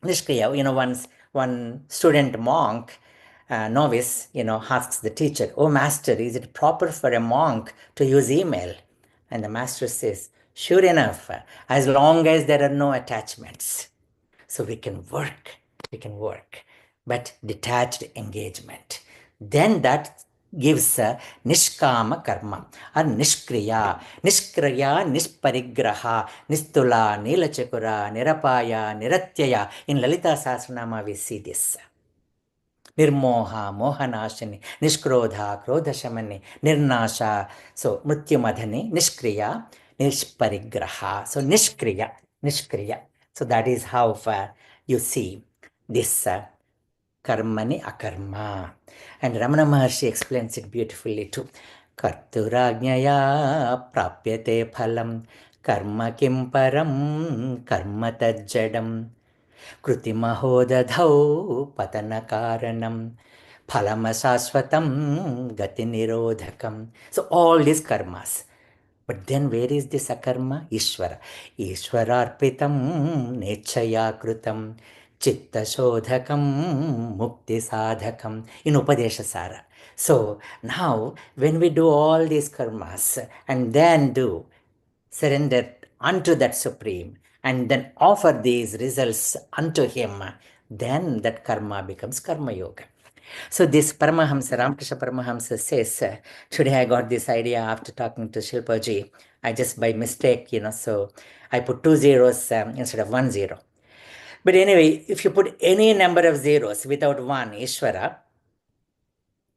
Nishkriya, once one student monk, novice, asks the teacher, "Oh, master, is it proper for a monk to use email?" And the master says, "Sure enough, as long as there are no attachments." So we can work, but detached engagement. Then that gives a nishkama karma or nishkriya, nisparigraha, nistula, nilachakura, nirapaya, niratyaya. In Lalita Sahasranama we see this. Nirmoha, Mohanashini, Nishkrodha, Krodhashamani, Nirnasha. So Mrithyumadhani, Nishkriya, Nishparigraha. So Nishkriya. So that is how you see this karmani akarma. And Ramana Maharshi explains it beautifully too. Karturajnaya prapyate phalam karma kim param karma tajjadam Krutimahodadhau patanakaranam phalamashashvatam gati nirodhakam. So all these karmas. But then where is this akarma? Ishvara. Ishvararpitam nechaya kritam chitta shodhakam mukti sadhakam in Upadesha Sara. So now when we do all these karmas and then do surrender unto that Supreme and then offer these results unto Him, then that karma becomes karma yoga. So this Paramahamsa, Ramakrishna Paramahamsa says, today I got this idea after talking to Shilpaji. I just by mistake, so I put 2 zeros instead of 1 zero. But anyway, if you put any number of zeros without one, Ishvara,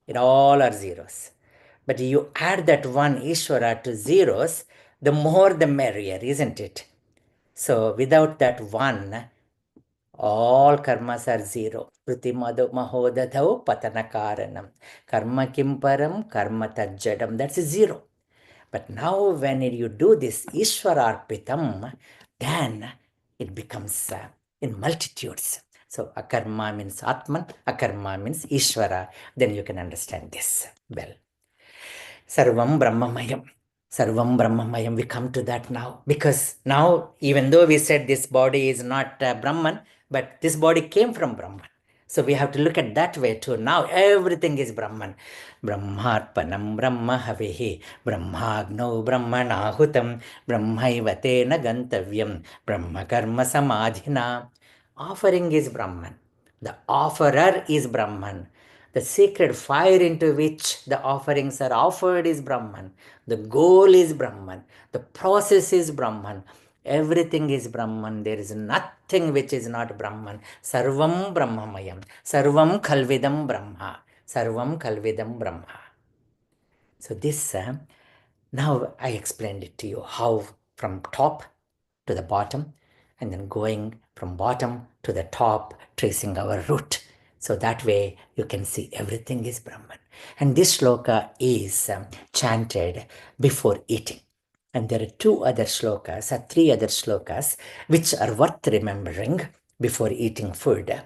it all are zeros. But you add that one Ishvara to zeros, the more the merrier, isn't it? So without that one, all karmas are zero. Kruti mahodadhau patanakaranam. Karma kimparam, karma tajjadam. That's a zero. But now when you do this Ishwararpitam, then it becomes in multitudes. So akarma means Atman, akarma means Ishvara. Then you can understand this well. Sarvam Brahmamayam. Sarvam Brahmamayam. We come to that now. Because now, even though we said this body is not Brahman, but this body came from Brahman. So we have to look at that way too. Now everything is Brahman. Brahmarpanam Brahmahavihi Brahmagno Brahmanahutam Brahmaivatena Gantavyam Brahma Karma Samadhina. Offering is Brahman. The offerer is Brahman. The sacred fire into which the offerings are offered is Brahman. The goal is Brahman. The process is Brahman. Everything is Brahman. There is nothing which is not Brahman. Sarvam Brahmamayam. Sarvam Khalvidam Brahma. Sarvam Khalvidam Brahma. So this, now I explained it to you how from top to the bottom and then going from bottom to the top, tracing our root. So that way you can see everything is Brahman. And this shloka is chanted before eating. And there are three other shlokas, which are worth remembering before eating food.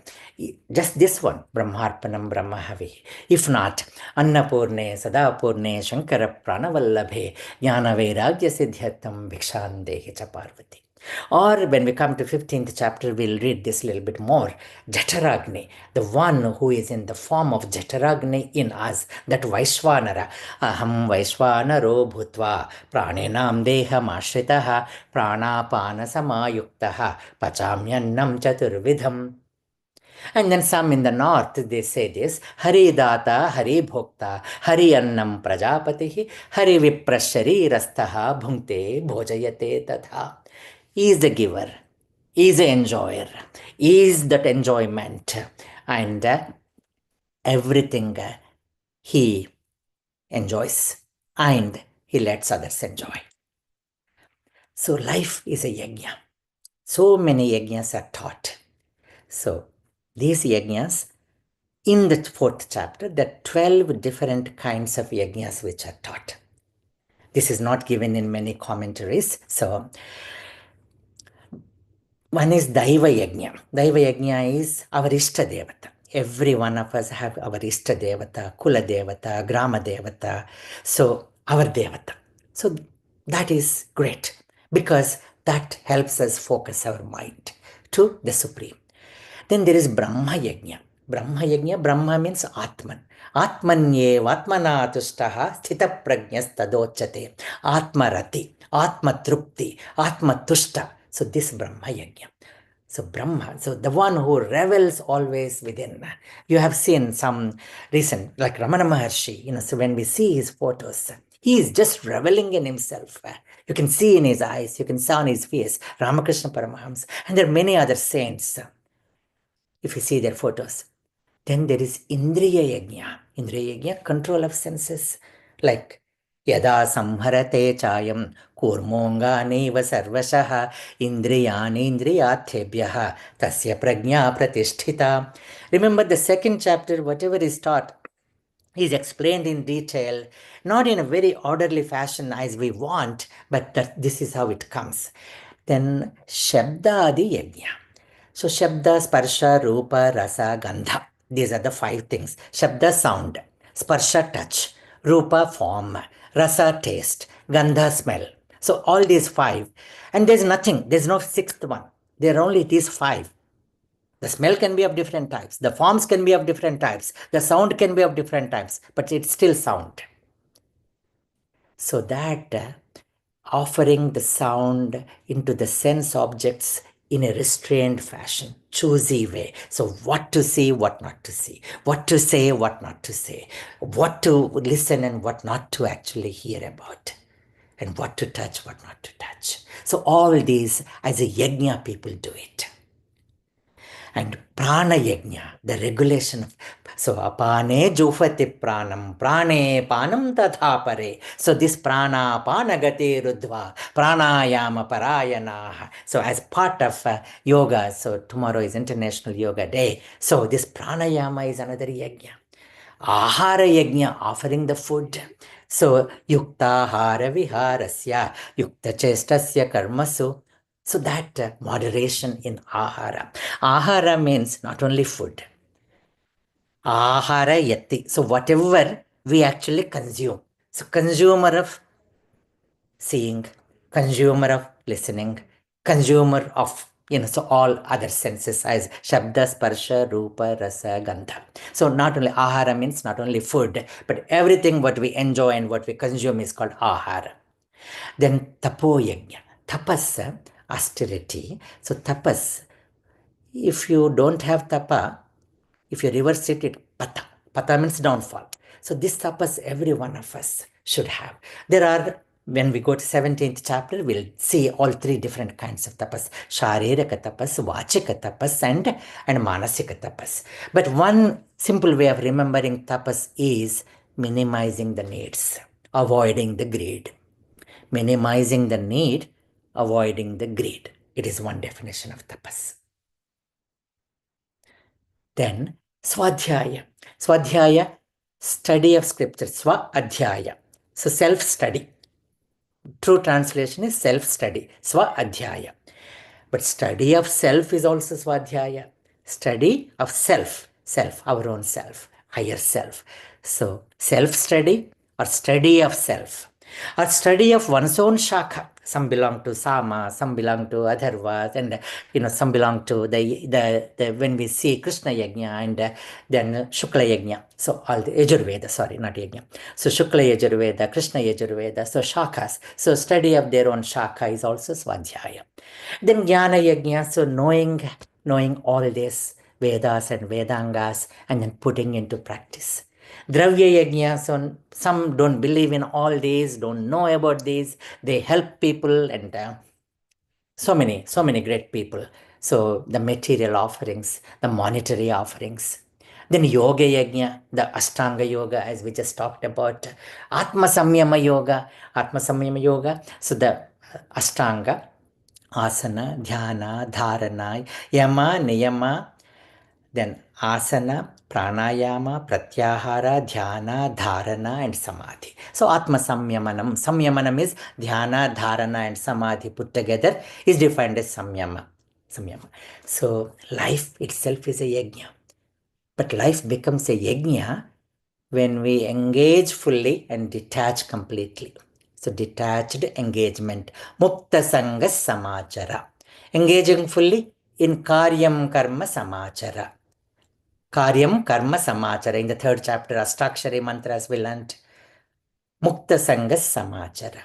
Just this one, Brahmarpanam Brahmahavi. If not, Annapurne, Sadapurne, Shankara Pranavallabhe, Jnana Vairagya Siddhyatam Bhikshandehi cha Parvati. Or when we come to 15th chapter, we'll read this a little bit more. Jataragni, the one who is in the form of Jataragni in us, that Vaishvanara. Aham Vaishvanaro bhutva pranenam deham ashritaha pranapana samayuktaha pachamyannam chaturvidham. And then some in the north, they say this, Hari Data, Hari Bhokta, Hari Annam Prajapatihi, Hari Viprashari Rastaha Bhunkte Bhojayate Tatha. He is the giver, he is the enjoyer, he is that enjoyment, and everything he enjoys and he lets others enjoy. So life is a yajna. So many yajnas are taught. So these yajnas, in the 4th chapter, there are 12 different kinds of yajnas which are taught. This is not given in many commentaries. So one is Daiva Yajna. Daiva Yajna is our Ishta Devata. Every one of us have our Ishta Devata, Kula Devata, Grama Devata. So our Devata. So that is great because that helps us focus our mind to the Supreme. Then there is Brahma Yajna. Brahma Yajna, Brahma means Atman. Atmanye Vatmana Tushtaha Sthita Prajnas Tadochate. Atmarati, Atma Trupti, Atma Tushta. So this Brahma Yajna. So Brahma, so the one who revels always within. You have seen some recent, like Ramana Maharshi, so when we see his photos, he is just reveling in himself. You can see in his eyes, you can see on his face, Ramakrishna Paramahamsa, and there are many other saints. If you see their photos, then there is Indriya Yajna. Indriya Yajna, control of senses, like Yada samharate chayam kurmongani sarvashaha indriyani indriyathebhyaha tasya prajna pratisthita. Remember the 2nd chapter, whatever is taught is explained in detail, not in a very orderly fashion as we want, but that this is how it comes. Then Shabdadi Yajna. So Shabda, Sparsha, Rupa, Rasa, Gandha. These are the 5 things. Shabda, sound. Sparsha, touch. Rupa, form. Rasa, taste. Gandha, smell. So all these 5. And there's nothing. There's no 6th one. There are only these 5. The smell can be of different types. The forms can be of different types. The sound can be of different types. But it's still sound. So that offering the sound into the sense objects in a restrained fashion, choosy way. So what to see, what not to see, what to say, what not to say, what to listen and what not to actually hear about, and what to touch, what not to touch. So all these, as a yajna, people do it. And prana yajna, the regulation of, so apane jufati pranam, prane panam tatha pare. So this prana panagate rudva, pranayama parayana. So as part of yoga, so tomorrow is International Yoga Day. So this pranayama is another yajna. Ahara yajna, offering the food. So yukta hara viharasya, yukta chestasya karmasu. So that moderation in ahara. Ahara means not only food. Ahara yati. So whatever we actually consume. So consumer of seeing, consumer of listening, consumer of, so all other senses as Shabda, Sparsha, Rupa, Rasa, Gandha. So not only ahara means not only food, but everything what we enjoy and what we consume is called ahara. Then tapo yajna, tapas, austerity. So tapas, if you don't have tapa, if you reverse it, pata. Pata means downfall. So this tapas every one of us should have. There are, when we go to 17th chapter, we'll see all 3 different kinds of tapas. Sharirika tapas, vachika tapas, and manasika tapas. But one simple way of remembering tapas is minimizing the needs, avoiding the greed. Minimizing the need, avoiding the greed. It is one definition of tapas. Then Swadhyaya. Swadhyaya, study of scripture. Swa-adhyaya. So self-study. True translation is self-study. Swa-adhyaya. But study of self is also Swadhyaya. Study of self. Self, our own self, higher self. So self-study or study of self. Or study of one's own shakha. Some belong to Sama, some belong to Atharva, and some belong to the when we see Krishna Yajna and then Shukla Yajna. So all the Yajurveda, sorry, not Yajna. So Shukla Yajurveda, Krishna Yajurveda, so shakhas. So study of their own shakha is also Swadhyaya. Then Jnana Yajna, so knowing all these Vedas and Vedangas and then putting into practice. Dravya Yajna, so some don't believe in all these, don't know about these. They help people and so many great people. So the material offerings, the monetary offerings. Then Yoga Yajna, the Ashtanga Yoga, as we just talked about. Atma Samyama Yoga. So the Ashtanga, asana, dhyana, dharana, yama, niyama, then asana, pranayama, pratyahara, dhyana, dharana, and samadhi. So Atma Samyamanam. Samyamanam is dhyana, dharana, and samadhi put together is defined as samyama. So life itself is a yajna. But life becomes a yajna when we engage fully and detach completely. So detached engagement. Mukta Sanga Samachara. Engaging fully in Karyam Karma Samachara. Karyam Karma Samachara. In the 3rd chapter, Ashtakshari mantras we learnt. Mukta Sanga Samachara.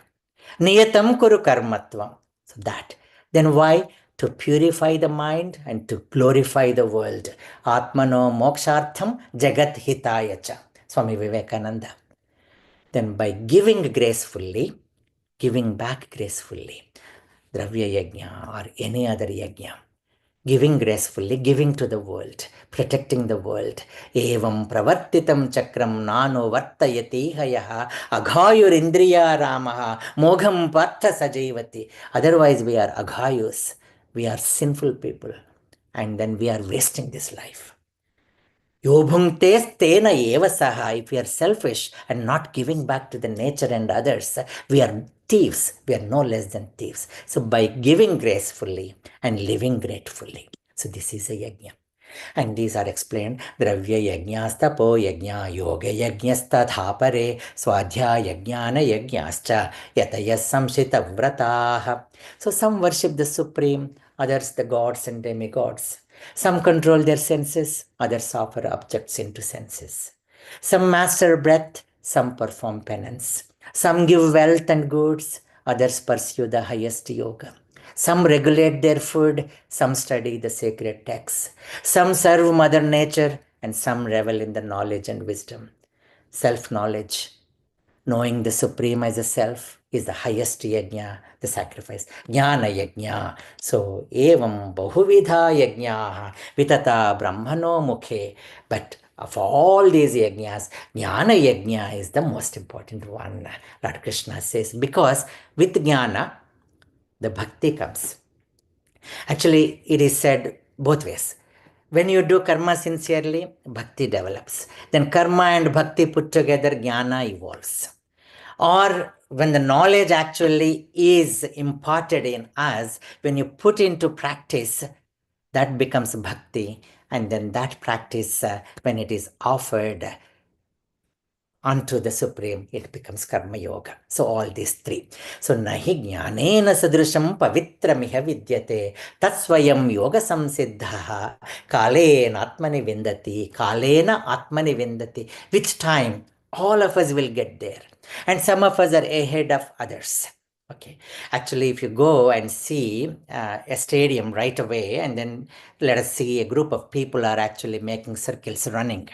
Niyatam Kuru Karmatvam. So that. Then why? To purify the mind and to glorify the world. Atmano Mokshartham Jagat Hitayacha. Swami Vivekananda. Then by giving gracefully, giving back gracefully, Dravya Yajna or any other Yajna, giving gracefully, giving to the world, protecting the world. Evam pravartitam chakram nano vartayati hayaha aghayur indriya ramaha mogham partha sajivati. Otherwise we are aghayus, we are sinful people, and then we are wasting this life. Yobhungtes tena eva saha. If we are selfish and not giving back to the nature and others, we are thieves. We are no less than thieves. So by giving gracefully and living gratefully. So this is a yajna. And these are explained: Dravya yajnastapo yajna, yoga yajnasta dhapare, swadhyaya yajnana yajnascha, yatayas samshita vrataha. So some worship the supreme, others the gods and demigods. Some control their senses, others offer objects into senses. Some master breath, some perform penance. Some give wealth and goods, others pursue the highest yoga. Some regulate their food, some study the sacred texts. Some serve Mother Nature, and some revel in the knowledge and wisdom. Self-knowledge, knowing the Supreme as a self, is the highest yajna, the sacrifice. Jnana yajna. So, evam bahuvidha yajna vitata brahmano mukhe. But of all these yajnas, jnana yajna is the most important one, Lord Krishna says, because with jnana, the bhakti comes. Actually, it is said both ways. When you do karma sincerely, bhakti develops. Then karma and bhakti put together, jnana evolves. Or when the knowledge actually is imparted in us, when you put into practice, that becomes bhakti. And then that practice, when it is offered unto the Supreme, it becomes Karma Yoga. So all these three. So nahi jnanena sadrisham pavitramih vidyate tatsvayam yoga samsiddha kalena atmani vindati. With time, all of us will get there. And some of us are ahead of others. Okay. Actually, if you go and see a stadium right away, and then let us see a group of people are actually making circles running,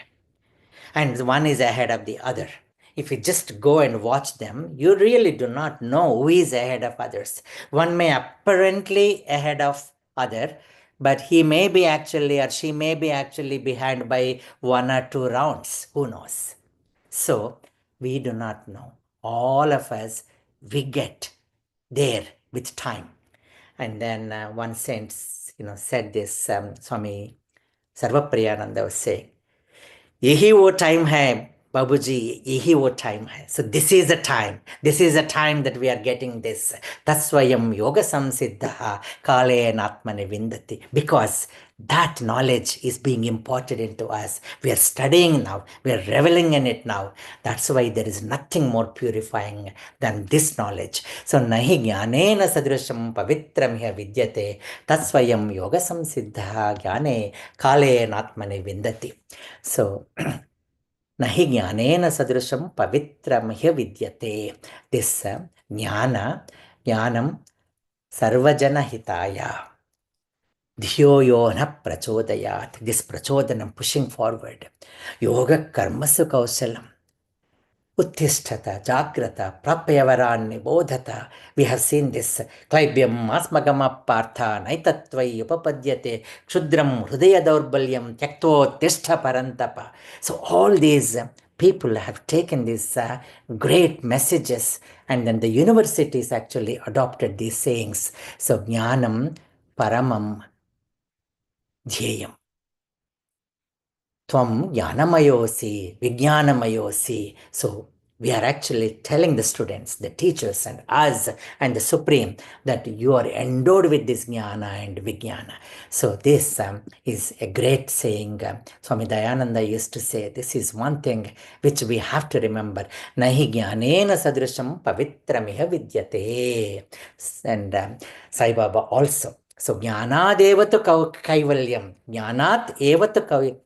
and one is ahead of the other. If you just go and watch them, you really do not know who is ahead of others. One may apparently ahead of other, but he may be actually, or she may be actually behind by 1 or 2 rounds. Who knows? So we do not know. All of us, we get there with time. And then one saint, said this, Swami Sarvapriyananda was saying, यही वो time है बाबूजी, यही वो time है. So this is the time that we are getting this. Tasvayam yoga samsiddha kalena atmane vindati. Because that knowledge is being imparted into us. We are studying now. We are reveling in it now. That's why there is nothing more purifying than this knowledge. So nahi jnanena sadrisham pavitramya vidyate tasvayam yoga samsiddha jnane kalena atmane vindati. So nahi jnanena sadrisham pavitramya vidyate. This jnanam sarvajana hitaya. Dhyo yona prachodayat. This prachodanam, pushing forward. Yoga karmasu kausalam. Uttisthata, Jagrata, Prapyavaran, Nibodhata. We have seen this. Klaibyam, Asmagama Partha, Naitatvai, Upapadyate, Kshudram, Hridaya Daurbalyam, Tyakto, Tishtha Parantapa. So all these people have taken these great messages, and then the universities actually adopted these sayings. So Jnanam Paramam Dhyayam. Tvam Jnanamayosi, Vijnanamayosi. So we are actually telling the students, the teachers, and us, and the Supreme, that you are endowed with this Jnana and Vijnana. So this is a great saying. Swami Dayananda used to say, this is one thing which we have to remember. Nahi Jnanena Sadrisham Pavitramiha Vidyate. And Sai Baba also. So Jnanad evatu Kaivalyam. Jnanat evatu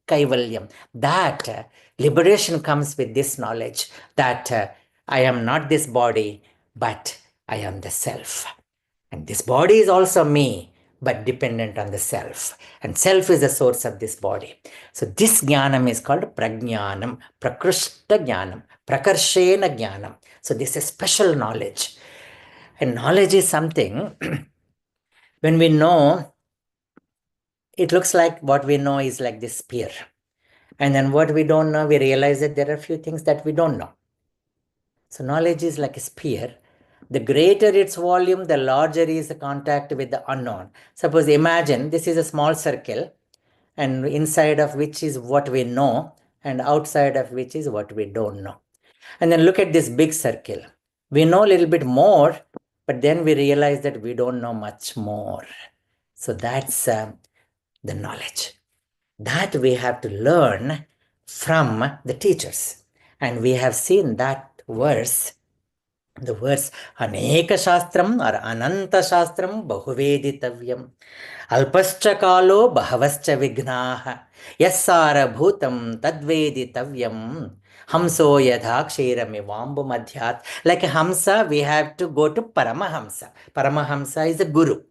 Kaivalyam. That liberation comes with this knowledge that I am not this body, but I am the self. And this body is also me, but dependent on the self. And self is the source of this body. So this jnanam is called prajnanam, prakrishta jnanam, prakarshena jnanam. So this is special knowledge. And knowledge is something, when we know, it looks like what we know is like this spear. And then what we don't know, we realize that there are a few things that we don't know. So knowledge is like a spear. The greater its volume, the larger is the contact with the unknown. Suppose imagine this is a small circle, and inside of which is what we know, and outside of which is what we don't know. And then look at this big circle. We know a little bit more, but then we realize that we don't know much more. So that's the knowledge. That we have to learn from the teachers. And we have seen that verse, the verse Aneka Shastram or Ananta Shastram Bahuvedittavyam Alpascha Kalo Bahavascha Vignaha Yassara Bhutam Tadveditavyam Hamso Yadha Kshiramivambu Madhyat. Like a Hamsa, we have to go to Paramahamsa. Paramahamsa is a guru.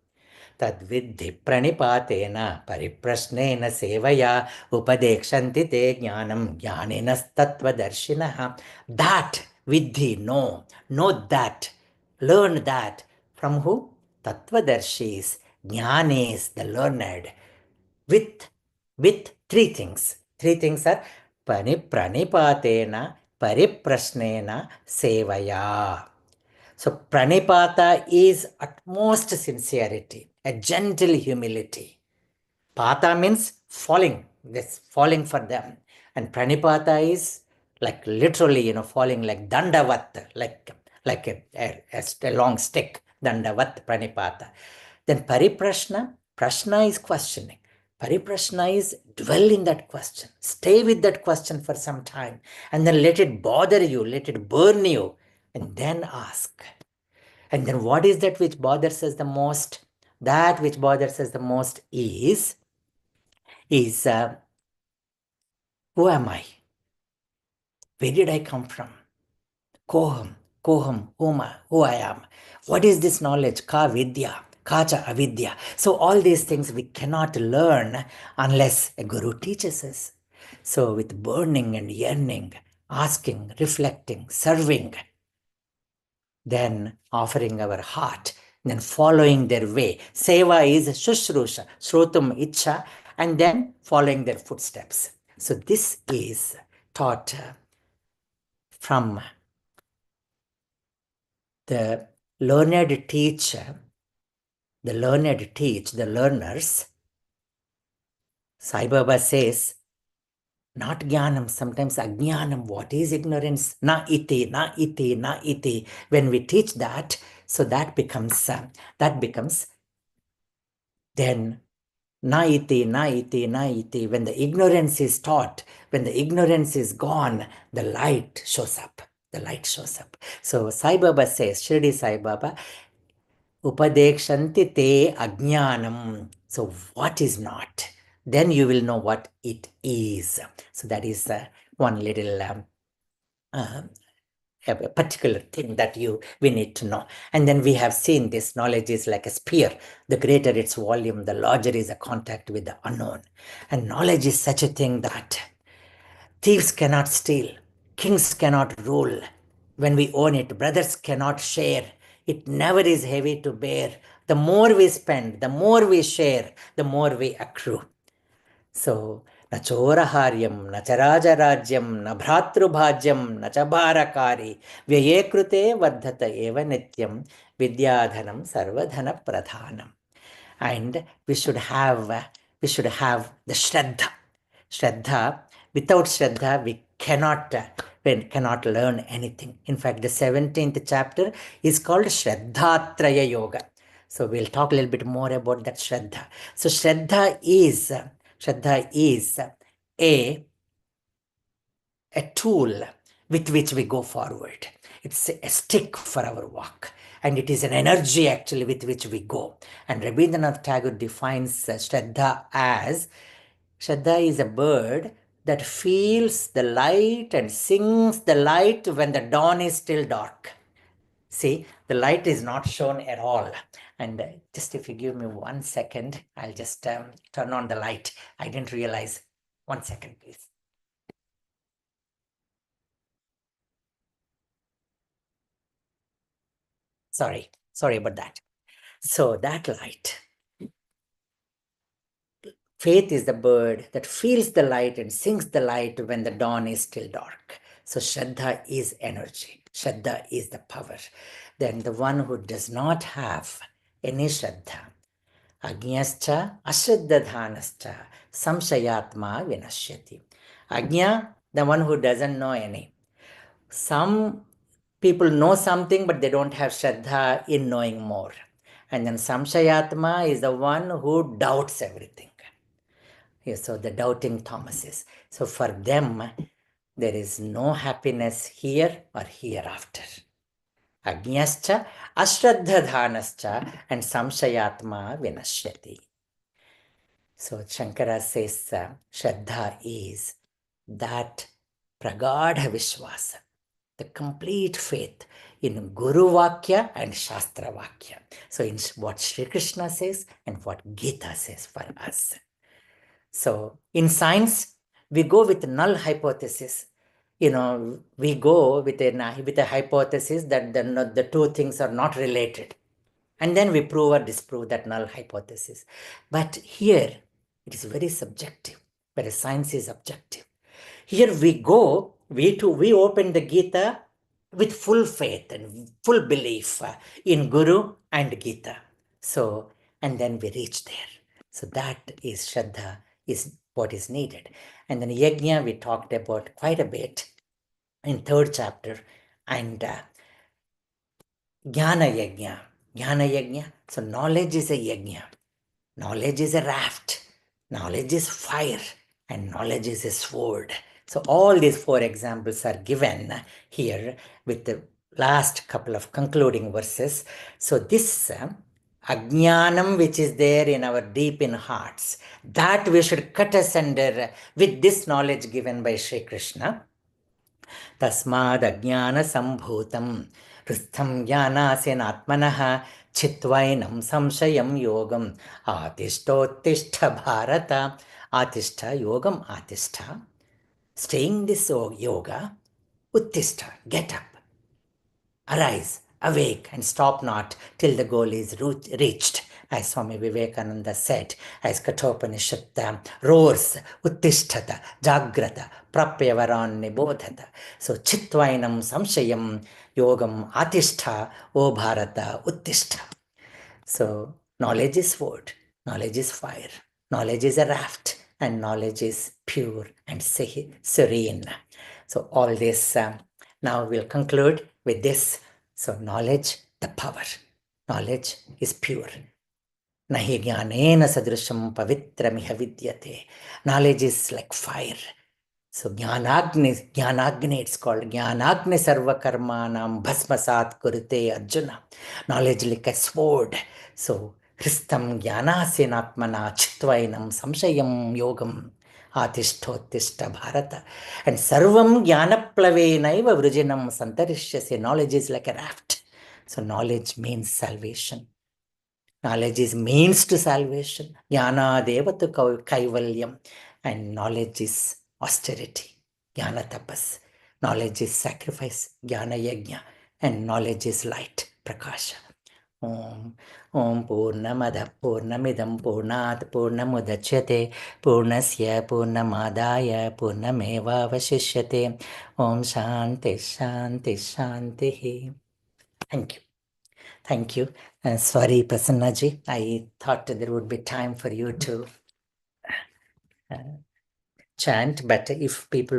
तद्विद्धि प्रणिपातेन परिप्रश्नेन सेवया उपदेक्षन्ति ते ज्ञानं ज्ञानिनस्तत्त्वदर्शिनः. That viddhi, know that, learn that. From who? Tattvadarshis, jnanis, the learned, with three things. Three things are pranipatena, pariprasnena, sevaya. So pranipata is utmost sincerity, a gentle humility. Pata means falling, this falling for them. And pranipata is like literally, falling like dandavat, like a long stick, dandavat pranipata. Then pariprashna, prashna is questioning. Pariprashna is dwell in that question, stay with that question for some time, and then let it bother you, let it burn you, and then ask. And then what is that which bothers us the most? That which bothers us the most is who am I? Where did I come from? Koham, who I am. What is this knowledge? Ka vidya, kacha avidya. So all these things we cannot learn unless a guru teaches us. So with burning and yearning, asking, reflecting, serving, then offering our heart, then following their way. Seva is shushrusha, shrotum icha, and then following their footsteps. So this is taught from the learned teacher, the learners. Sai Baba says, not jnanam, sometimes ajnanam. What is ignorance? Na iti, na iti, na iti. When we teach that, so that becomes then na iti, na iti, na iti. When the ignorance is taught, when the ignorance is gone, the light shows up. The light shows up. So Sai Baba says, Shirdi Sai Baba, upadekshanti te ajnanam. So what is not? Then you will know what it is. So that is one little a particular thing that we need to know. And then we have seen this knowledge is like a spear. The greater its volume, the larger is the contact with the unknown. And knowledge is such a thing that thieves cannot steal, kings cannot rule. When we own it, brothers cannot share. It never is heavy to bear. The more we spend, the more we share, the more we accrue. So, na choraharyam, na charajaragyam, na bhratrubhagyam, na chabharakari, vyaye krute vardhata eva nityam, vidyadhanam sarvadhana pradhanam. And we should have the Shraddha. Shraddha, without Shraddha, we cannot learn anything. In fact, the 17th chapter is called Shraddhatraya Yoga. So we'll talk a little bit more about that Shraddha. So Shraddha is a tool with which we go forward. It's a stick for our walk. And it is an energy actually with which we go. And Rabindranath Tagore defines Shraddha as, Shraddha is a bird that feels the light and sings the light when the dawn is still dark. See, the light is not shown at all. And just if you give me 1 second, I'll just turn on the light. I didn't realize. 1 second, please. Sorry about that. So that light, faith is the bird that feels the light and sings the light when the dawn is still dark. So Shraddha is energy. Shraddha is the power. Then the one who does not have any Shraddha, Agnyascha Ashraddhadhanascha Samshayatma Vinashyati. Agnya, the one who doesn't know any. Some people know something, but they don't have Shraddha in knowing more. And then Samshayatma is the one who doubts everything. So the doubting Thomases. So for them, there is no happiness here or hereafter. Agnyascha, ashraddhadhanascha, and samshayatma vinashyati. So Shankara says Shraddha is that pragadha vishwasa, the complete faith in Guru Vakya and Shastra Vakya. So in what Sri Krishna says and what Gita says for us. So in science, we go with null hypothesis. We go with a hypothesis that the two things are not related. And then we prove or disprove that null hypothesis. But here, it is very subjective, whereas science is objective. Here we go, we open the Gita with full faith and full belief in Guru and Gita. So, and then we reach there. So that is Shraddha, is what is needed. And then Yajna, we talked about quite a bit in third chapter. And Jnana Yajna. Jnana Yajna. So knowledge is a Yajna. Knowledge is a raft. Knowledge is fire. And knowledge is a sword. So all these four examples are given here with the last couple of concluding verses. So this Ajnanam which is there in our deep in hearts, that we should cut asunder with this knowledge given by Sri Krishna. तस्माद् अज्ञानसम्भूतं हृस्थं ज्ञानासेनात्मनः चित्वैनं संशयं योगम् आतिष्ठोत्तिष्ठ भारत. आतिष्ठ योगम आतिष्ठ. Staying this yoga, uttishtha, get up, arise, awake, and stop not till the goal is reached. As Swami Vivekananda said, as Kathopanishad roars, uttishtata, jagrata, prapyavaran nibodhata. So, chitvainam samshayam yogam atishtha, O Bharata, uttishtha. So, knowledge is sword, knowledge is fire, knowledge is a raft, and knowledge is pure and serene. So, all this, now we'll conclude with this. So, knowledge, the power. Knowledge is pure. Nahi jnanena sadrisham pavitramiha vidyate. Knowledge is like fire. So Jnanagni, it's called Jnanagni Sarva Karmanam Bhasmasat Kurite Arjuna. Knowledge like a sword. So Hristam Jnanasenatmana Chitvainam Samshayam Yogam Atishtottishta Bharata. And Sarvam Jnanaplavenaiva Vrujinam Santarishyase. Knowledge is like a raft. So knowledge means salvation. Knowledge is means to salvation. Jnana devatu kaivalyam. And knowledge is austerity. Jnana tapas. Knowledge is sacrifice. Jnana yajna. And knowledge is light. Prakasha. Om Purnamada Purnamidam Purnat Purnamudachyate Purnasya Purnamadaya Purnameva Vashishyate. Om Shanti Shanti Shanti. Thank you. Thank you. Sorry, Prasannaji. I thought there would be time for you to chant, but if people